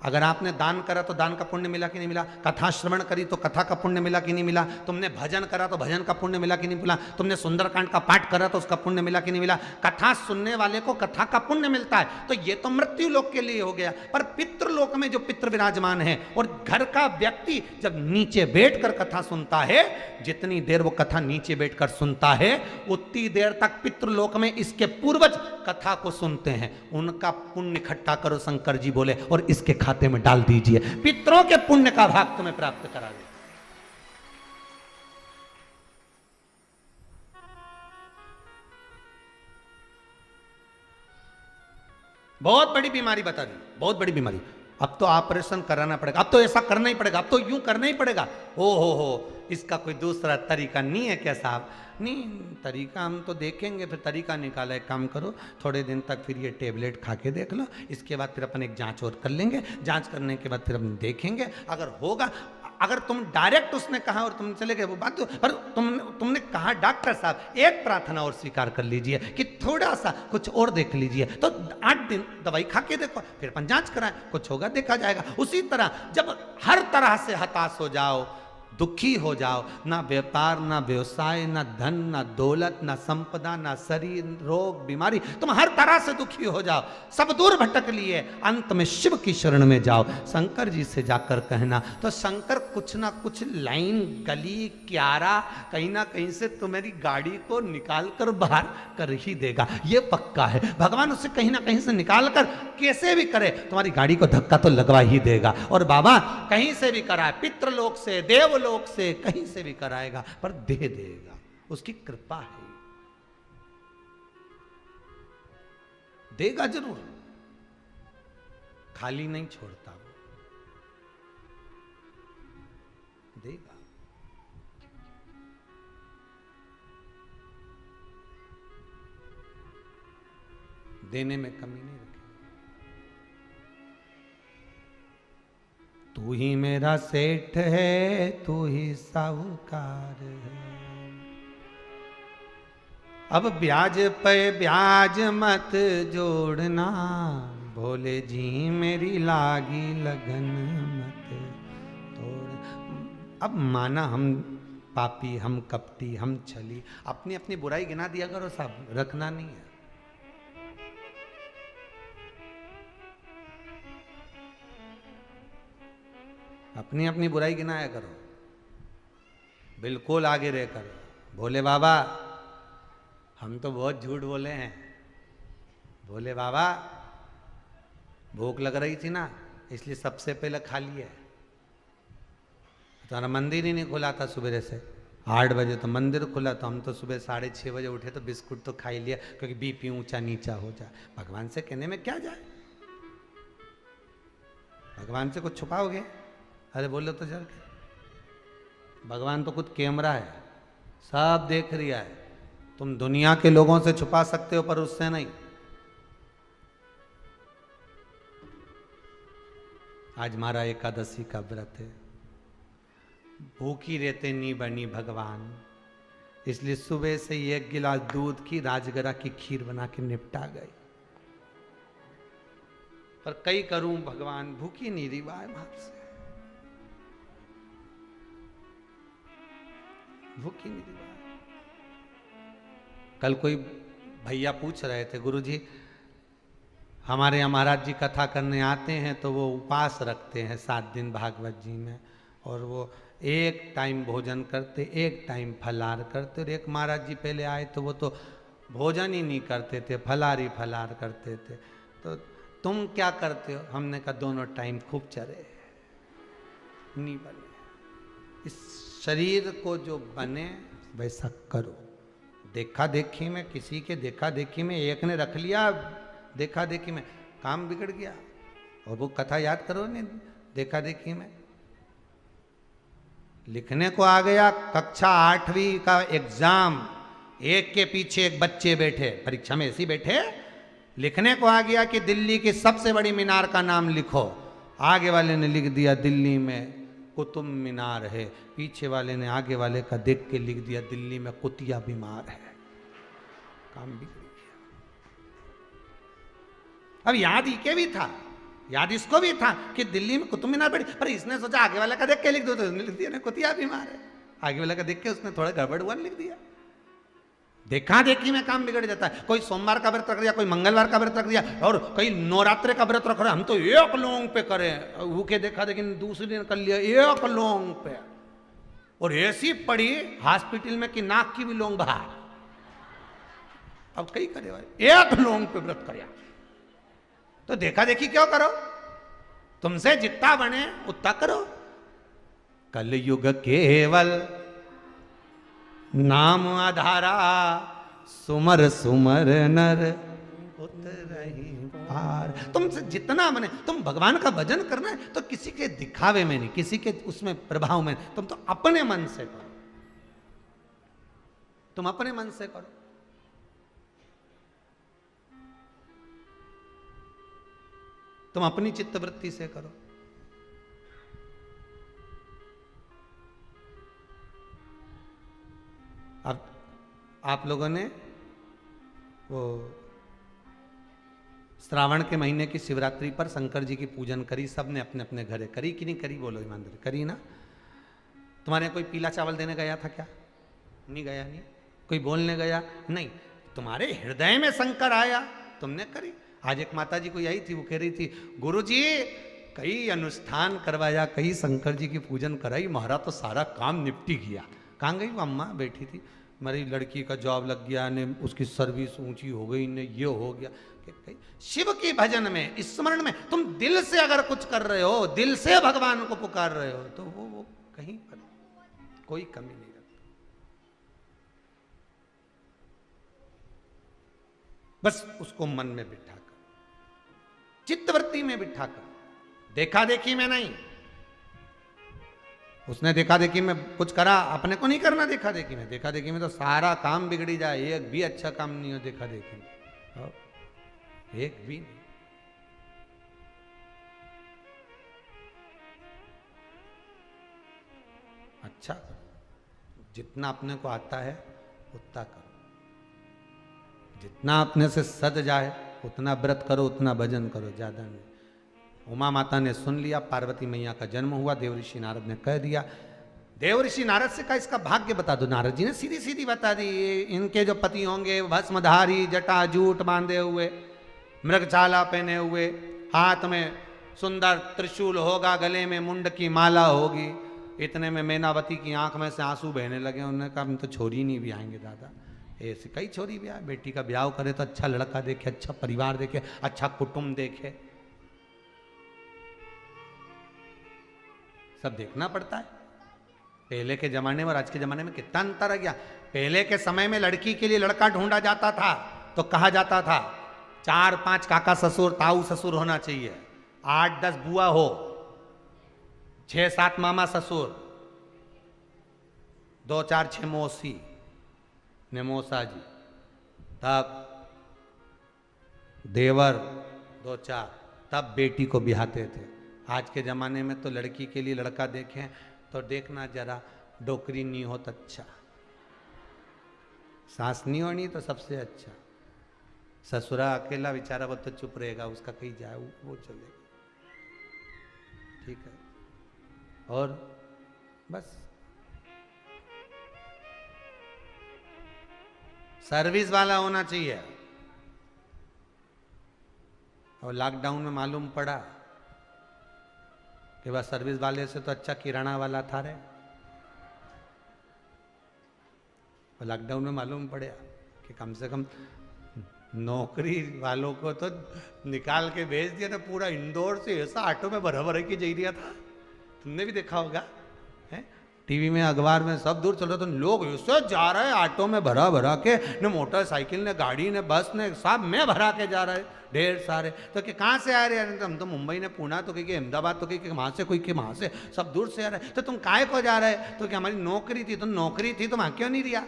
अगर आपने दान करा तो दान का पुण्य मिला कि नहीं मिला? कथा श्रवण करी तो कथा का पुण्य मिला कि नहीं मिला? तुमने भजन करा तो भजन का पुण्य मिला कि नहीं मिला? तुमने सुंदरकांड का पाठ करा तो उसका पुण्य मिला कि नहीं मिला? कथा सुनने वाले को कथा का पुण्य मिलता है। तो ये तो मृत्यु लोक के लिए हो गया, पर पितृलोक में जो पितृ विराजमान है और घर का व्यक्ति जब नीचे बैठकर कथा सुनता है, जितनी देर वो कथा नीचे बैठकर सुनता है उतनी देर तक पितृलोक में इसके पूर्वज कथा को सुनते हैं। उनका पुण्य इकट्ठा करो, शंकर जी बोले, और इसके खाते में डाल दीजिए, पितरों के पुण्य का भाग तुम्हें प्राप्त करा दे। बहुत बड़ी बीमारी बता दी, बहुत बड़ी बीमारी, अब तो ऑपरेशन कराना पड़ेगा, अब तो ऐसा करना ही पड़ेगा, अब तो यूं करना ही पड़ेगा। ओ हो, इसका कोई दूसरा तरीका नहीं है क्या साहब? नहीं, तरीका हम तो देखेंगे, फिर तरीका निकाला। एक काम करो, थोड़े दिन तक फिर ये टेबलेट खा के देख लो, इसके बाद फिर अपन एक जांच और कर लेंगे, जांच करने के बाद फिर हम देखेंगे, अगर होगा। अगर तुम डायरेक्ट उसने कहा और तुम चले गए वो बात तो, पर तुमने कहा डॉक्टर साहब एक प्रार्थना और स्वीकार कर लीजिए कि थोड़ा सा कुछ और देख लीजिए, तो 8 दिन दवाई खा के देखो, फिर अपन जांच कराएं, कुछ होगा देखा जाएगा। उसी तरह जब हर तरह से हताश हो जाओ, दुखी हो जाओ, ना व्यापार, ना व्यवसाय, ना धन, ना दौलत, ना संपदा, ना शरीर, रोग, बीमारी, तुम हर तरह से दुखी हो जाओ, सब दूर भटक लिए, अंत में शिव की शरण में जाओ, शंकर जी से जाकर कहना, तो शंकर कुछ ना कुछ लाइन, गली, क्यारा, कहीं ना कहीं से तुम्हारी गाड़ी को निकाल कर बाहर कर ही देगा, ये पक्का है। भगवान उसे कहीं ना कहीं से निकाल कर कैसे भी करे तुम्हारी गाड़ी को धक्का तो लगवा ही देगा। और बाबा कहीं से भी कराए, पितृलोक से, देवलोक से, कहीं से भी कराएगा, पर दे देगा, उसकी कृपा है, देगा जरूर, खाली नहीं छोड़ता वो, देगा। देने में कमी नहीं रखेगा। तू ही मेरा सेठ है, तू ही साहूकार है, अब ब्याज पे ब्याज मत जोड़ना, भोले जी मेरी लागी लगन मत तोड़। अब माना हम पापी, हम कपटी, हम छली, अपनी अपनी बुराई गिना दिया करो साहब, रखना नहीं है। अपनी अपनी बुराई गिनाया करो, बिल्कुल आगे रहकर, भोले बाबा हम तो बहुत झूठ बोले हैं, भोले बाबा भूख लग रही थी ना, इसलिए सबसे पहले खा लिया, तुम्हारा मंदिर ही नहीं खुला था सुबह से, 8 बजे तो मंदिर खुला, तो हम तो सुबह 6:30 बजे उठे तो बिस्कुट तो खा ही लिया, क्योंकि बीपी ऊंचा नीचा हो जाए। भगवान से कहने में क्या जाए, भगवान से कुछ छुपाओगे? अरे बोलो तो चल के, भगवान तो खुद कैमरा है, सब देख रहा है, तुम दुनिया के लोगों से छुपा सकते हो पर उससे नहीं। आज हमारा एकादशी का व्रत है, भूखी रहते नी बनी भगवान, इसलिए सुबह से 1 गिलास दूध की राजगरा की खीर बना के निपटा गई, पर कई करूं भगवान भूखी नहीं रिवाय आपसे, भूखी नहीं रिवाय। कल कोई भैया पूछ रहे थे, गुरुजी हमारे यहाँ महाराज जी कथा करने आते हैं तो वो उपवास रखते हैं 7 दिन भागवत जी में, और वो एक टाइम भोजन करते, एक टाइम फलार करते, और एक महाराज जी पहले आए तो वो तो भोजन ही नहीं करते थे, फलार ही फलार करते थे। तो तुम क्या करते हो? हमने कहा दोनों टाइम खूब चरे, नहीं बने, इस शरीर को जो बने वैसा करो। देखा देखी में, किसी के देखा देखी में एक ने रख लिया, देखा देखी में काम बिगड़ गया। और वो कथा याद करो ने, देखा देखी में लिखने को आ गया, कक्षा 8वीं का एग्जाम, एक के पीछे एक बच्चे बैठे, परीक्षा में ऐसे बैठे, लिखने को आ गया कि दिल्ली की सबसे बड़ी मीनार का नाम लिखो। आगे वाले ने लिख दिया दिल्ली में कुतुब मीनार है, पीछे वाले ने आगे वाले का देख के लिख दिया दिल्ली में कुतिया बीमार है। काम बिगड़ गया। अब याद ही के भी था, याद इसको भी था कि दिल्ली में कुतुब मीनार बड़ी, पर इसने सोचा आगे वाला का देख के लिख दो, तो उसने लिख दिया कुतिया बीमार है। आगे वाला का देख के उसने थोड़ा गड़बड़ हुआ लिख दिया। देखा देखी में काम बिगड़ जाता है। कोई सोमवार का व्रत रख दिया, कोई मंगलवार का व्रत रख दिया, और कई नवरात्रे का व्रत रख रहे, हम तो 1 लौंग पे करें, भूखे देखा लेकिन दूसरे दिन कर लिया 1 लौंग पे, और ऐसी पड़ी हॉस्पिटल में कि नाक की भी लौंग बाहर। अब कई करे भाई 1 लौंग पे व्रत कर, तो देखा देखी क्यों करो, तुमसे जितना बने उतना करो। कलयुग केवल नाम आधारा, सुमर सुमर नर उतरहि पार। तुमसे जितना बने, तुम भगवान का भजन करना है तो किसी के दिखावे में नहीं, किसी के उसमें प्रभाव में, तुम तो अपने मन से करो, तुम अपने मन से करो। तुम अपनी चित्तवृत्ति से करो। अब आप लोगों ने वो श्रावण के महीने की शिवरात्रि पर शंकर जी की पूजन करी, सबने अपने अपने घरे करी कि नहीं करी? बोलो ईमानदारी, करी ना? तुम्हारे यहाँ कोई पीला चावल देने गया था क्या? नहीं गया? नहीं कोई बोलने गया? नहीं। तुम्हारे हृदय में शंकर आया, तुमने करी। आज एक माता जी कोई आई थी, वो कह रही थी गुरुजी कई अनुष्ठान करवाया, कई शंकर जी की पूजन कराई, महाराज तो सारा काम निपटी गया। कहाँ गई वो अम्मा? बैठी थी, मेरी लड़की का जॉब लग गया ने, उसकी सर्विस ऊंची हो गई ने, ये हो गया। शिव की भजन में, स्मरण में तुम दिल से अगर कुछ कर रहे हो, दिल से भगवान को पुकार रहे हो, तो वो कहीं पर कोई कमी नहीं रखता। बस उसको मन में बिठाकर, चित्तवृत्ति में बिठाकर, देखा देखी में नहीं। उसने देखा देखी में कुछ करा, अपने को नहीं करना देखा देखी में। देखा देखी में तो सारा काम बिगड़ी जाए, एक भी अच्छा काम नहीं हो देखा देखी में, एक भी नहीं। अच्छा करो, जितना अपने को आता है उतना करो, जितना अपने से सद जाए उतना व्रत करो, उतना भजन करो, ज्यादा नहीं। उमा माता ने सुन लिया, पार्वती मैया का जन्म हुआ, देवऋषि नारद ने कह दिया। देवऋषि नारद से कहा इसका भाग्य बता दो। नारद जी ने सीधी सीधी बता दी, इनके जो पति होंगे भस्मधारी, जटा जूट बांधे हुए, मृगछाला पहने हुए, हाथ में सुंदर त्रिशूल होगा, गले में मुंड की माला होगी। इतने में मैनावती की आंख में से आंसू बहने लगे। उन्होंने कहा हम तो छोरी नहीं भी आएंगे दादा, ऐसे कई छोरी भी आए, बेटी का ब्याह करे तो अच्छा लड़का देखे, अच्छा परिवार देखे, अच्छा कुटुंब देखे, सब देखना पड़ता है। पहले के जमाने में और आज के जमाने में कितना अंतर आ गया। पहले के समय में लड़की के लिए लड़का ढूंढा जाता था तो कहा जाता था 4-5 काका ससुर, ताऊ ससुर होना चाहिए, 8-10 बुआ हो, 6-7 मामा ससुर, 2-4-6 मौसी ने मौसा जी, तब देवर 2-4, तब बेटी को बिहाते थे। आज के ज़माने में तो लड़की के लिए लड़का देखें तो देखना जरा डोकरी नहीं हो तो अच्छा, सास नहीं होनी तो सबसे अच्छा, ससुरा अकेला बेचारा वो तो चुप रहेगा, उसका कहीं जाए वो चलेगा, ठीक है। और बस सर्विस वाला होना चाहिए। और लॉकडाउन में मालूम पड़ा कि वह सर्विस वाले से तो अच्छा किराना वाला था रे। और लॉकडाउन में मालूम पड़ा कि कम से कम नौकरी वालों को तो निकाल के भेज दिया ना, पूरा इंदौर से ऐसा ऑटो में भरा भरा के जा रहा था, तुमने भी देखा होगा है? टीवी में अखबार में सब दूर चल रहा, तो लोग ऐसे जा रहे हैं ऑटो में भरा भरा के, न मोटरसाइकिल ने, गाड़ी ने, बस ने, सब में भरा के जा रहे ढेर सारे। तो कि कहाँ से आ रहे हैं? तो हम तो मुंबई ने, पुणे तो कहीं अहमदाबाद तो कहीं वहाँ से, कोई के वहाँ से, सब दूर से आ रहे। तो तुम काहे को जा रहे? तो कि हमारी नौकरी थी। तो नौकरी थी तो वहाँ क्यों नहीं दिया?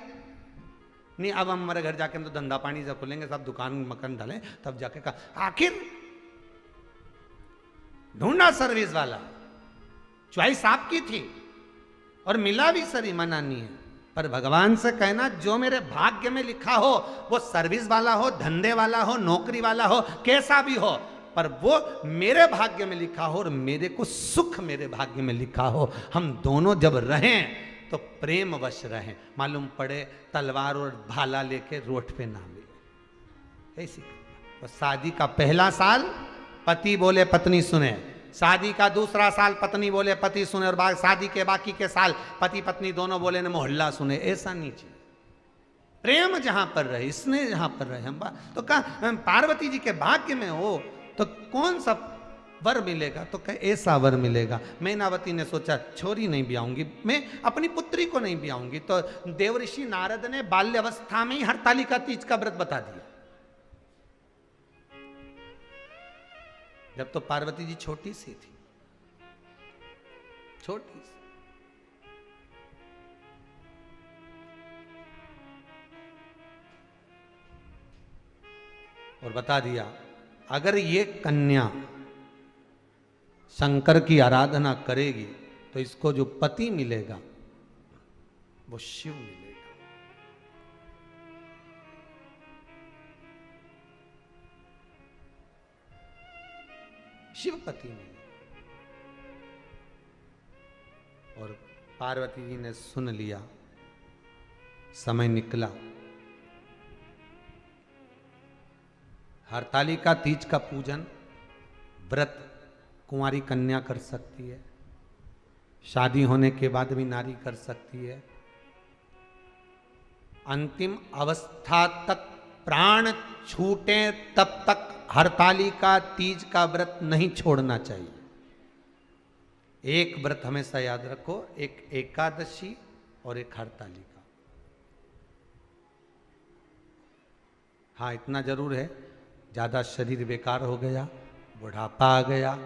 नहीं अब हम हमारे घर जाके हम तो धंधा पानी से खुलेंगे, सब दुकान मकान डालें, तब जाके कहा। आखिर ढूंढा सर्विस वाला, चॉइस आपकी थी और मिला भी, सरी मना नहीं है, पर भगवान से कहना जो मेरे भाग्य में लिखा हो, वो सर्विस वाला हो, धंधे वाला हो, नौकरी वाला हो, कैसा भी हो, पर वो मेरे भाग्य में लिखा हो और मेरे को सुख मेरे भाग्य में लिखा हो। हम दोनों जब रहें तो प्रेम वश रहें, मालूम पड़े तलवार और भाला लेके रोड पे ना मिले। ऐसी तो शादी का पहला साल पति बोले पत्नी सुने, शादी का दूसरा साल पत्नी बोले पति सुने, और शादी के बाकी के साल पति पत्नी दोनों बोले न मोहल्ला सुने। ऐसा नहीं चाहिए। प्रेम जहां पर रहे, स्नेह जहां पर रहे। हम तो कहा पार्वती जी के भाग्य में हो तो कौन सा वर मिलेगा? तो कहे ऐसा वर मिलेगा। मैनावती ने सोचा छोरी नहीं ब्याऊंगी, मैं अपनी पुत्री को नहीं ब्याऊंगी। तो देवऋषि नारद ने बाल्य अवस्था में ही हरतालिका तीज का व्रत बता दिया। जब तो पार्वती जी छोटी सी थी, छोटी सी। और बता दिया अगर ये कन्या शंकर की आराधना करेगी तो इसको जो पति मिलेगा वो शिव मिलेगा। शिव पति मिलेगा। और पार्वती जी ने सुन लिया, समय निकला। हरतालिका तीज का पूजन व्रत कुंवारी कन्या कर सकती है, शादी होने के बाद भी नारी कर सकती है। अंतिम अवस्था तक प्राण छूटे तब तक हरतालिका तीज का व्रत नहीं छोड़ना चाहिए। एक व्रत हमेशा याद रखो, एक एकादशी और एक हरतालिका। हाँ इतना जरूर है, ज्यादा शरीर बेकार हो गया, बुढ़ापा आ गया,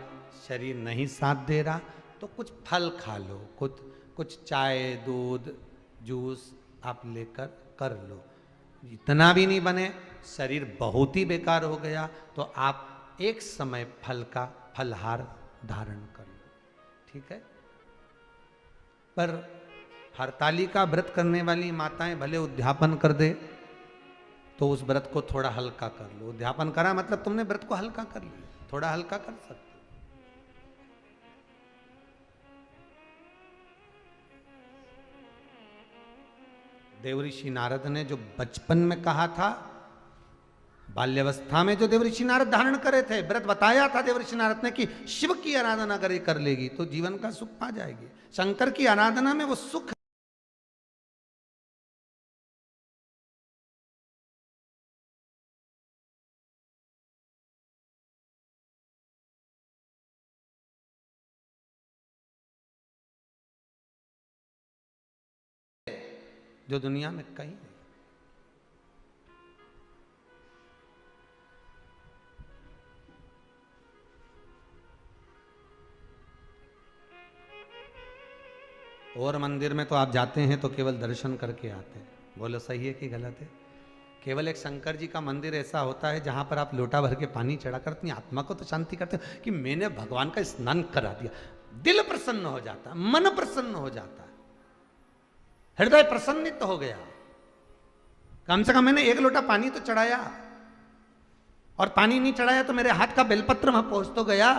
शरीर नहीं साथ दे रहा, तो कुछ फल खा लो, कुछ चाय दूध जूस आप लेकर कर लो। इतना भी नहीं बने, शरीर बहुत ही बेकार हो गया, तो आप एक समय फल का फलहार धारण कर लो, ठीक है। पर हरतालिका व्रत करने वाली माताएं भले उद्यापन कर दे तो उस व्रत को थोड़ा हल्का कर लो। उद्यापन करा मतलब तुमने व्रत को हल्का कर लिया, थोड़ा हल्का कर सकते। देवऋषि नारद ने जो बचपन में कहा था, बाल्यावस्था में जो देवऋषि नारद धारण करे थे, व्रत बताया था देवऋषि नारद ने कि शिव की आराधना करे कर लेगी तो जीवन का सुख पा जाएगी। शंकर की आराधना में वो सुख जो दुनिया में कहीं नहीं। और मंदिर में तो आप जाते हैं तो केवल दर्शन करके आते हैं। बोलो सही है कि गलत है? केवल एक शंकर जी का मंदिर ऐसा होता है जहां पर आप लोटा भर के पानी चढ़ाकर अपनी आत्मा को तो शांति करते हो कि मैंने भगवान का स्नान करा दिया। दिल प्रसन्न हो जाता है, मन प्रसन्न हो जाता है, हृदय प्रसन्नित हो गया। कम से कम मैंने एक लोटा पानी तो चढ़ाया, और पानी नहीं चढ़ाया तो मेरे हाथ का बेलपत्र वहां पहुंच तो गया।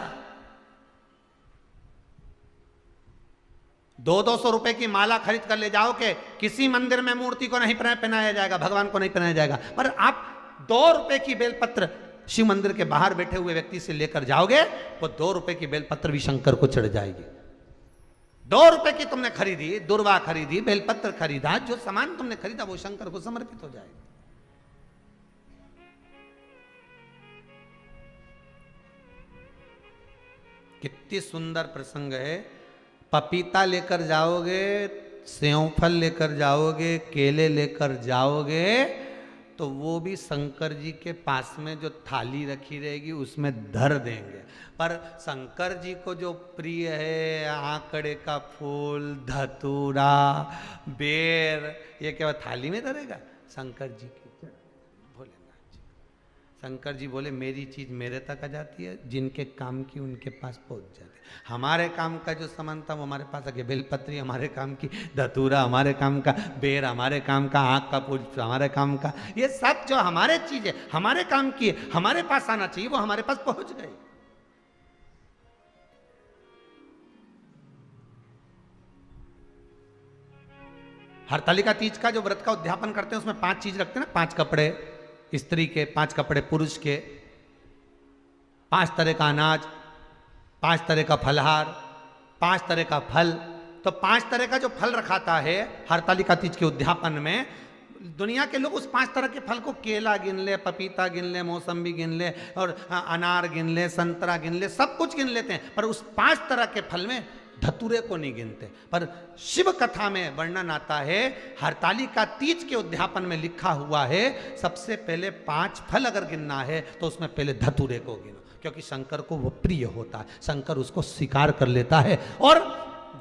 200-200 रुपए की माला खरीद कर ले जाओ के किसी मंदिर में मूर्ति को नहीं पहनाया जाएगा, भगवान को नहीं पहनाया जाएगा, पर आप 2 रुपए की बेलपत्र शिव मंदिर के बाहर बैठे हुए व्यक्ति से लेकर जाओगे, वो 2 रुपए की बेलपत्र भी शंकर को चढ़ जाएगी। 2 रुपए की तुमने खरीदी, दुर्वा खरीदी, बेलपत्र खरीदा, जो सामान तुमने खरीदा वो शंकर को समर्पित हो जाएगा। कितनी सुंदर प्रसंग है। पपीता लेकर जाओगे, सेव फल लेकर जाओगे, केले लेकर जाओगे, तो वो भी शंकर जी के पास में जो थाली रखी रहेगी उसमें धर देंगे। पर शंकर जी को जो प्रिय है आंकड़े का फूल, धतूरा, बेर, ये क्या थाली में धरेगा? शंकर जी की भोलेनाथ जी। शंकर जी बोले मेरी चीज मेरे तक आ जाती है, जिनके काम की उनके पास पहुंच जाती है। हमारे काम का जो सामान था वो हमारे पास आ गया, बेलपत्री हमारे काम की, धतूरा हमारे काम का, बेर हमारे काम का, आंख का फूल हमारे काम का, ये सब जो हमारे चीज है हमारे काम की है, हमारे पास आना चाहिए, वो हमारे पास पहुंच गए। हरतालिका तीज का जो व्रत का उद्यापन करते हैं उसमें 5 चीज रखते हैं ना, 5 कपड़े स्त्री के, 5 कपड़े पुरुष के, 5 तरह का अनाज, 5 तरह का फलहार, 5 तरह का फल। तो 5 तरह का जो फल रखाता है हरतालिका तीज के उद्यापन में, दुनिया के लोग उस 5 तरह के फल को केला गिन ले, पपीता गिन ले, मौसम्बी गिन ले, और अनार गिन ले, संतरा गिन ले, सब कुछ गिन लेते हैं, पर उस 5 तरह के फल में धतूरे को नहीं गिनते। पर शिव कथा में वर्णन आता है, हरतालिका तीज के उद्यापन में लिखा हुआ है, सबसे पहले 5 फल अगर गिनना है तो उसमें पहले धतूरे को गिनो, क्योंकि शंकर को वो प्रिय होता है, शंकर उसको स्वीकार कर लेता है। और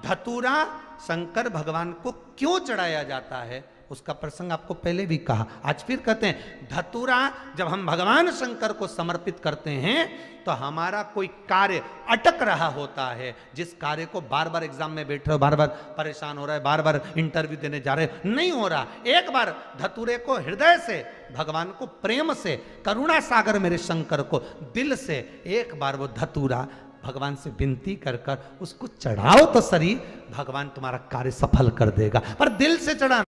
धतूरा शंकर भगवान को क्यों चढ़ाया जाता है उसका प्रसंग आपको पहले भी कहा, आज फिर कहते हैं। धतूरा जब हम भगवान शंकर को समर्पित करते हैं तो हमारा कोई कार्य अटक रहा होता है, जिस कार्य को बार बार एग्जाम में बैठ रहे हो, बार बार परेशान हो रहा है, बार बार इंटरव्यू देने जा रहे हो, नहीं हो रहा, एक बार धतूरे को हृदय से, भगवान को प्रेम से, करुणा सागर मेरे शंकर को दिल से एक बार वो धतूरा भगवान से विनती कर कर उसको चढ़ाओ तो सही, भगवान तुम्हारा कार्य सफल कर देगा। पर दिल से चढ़ाना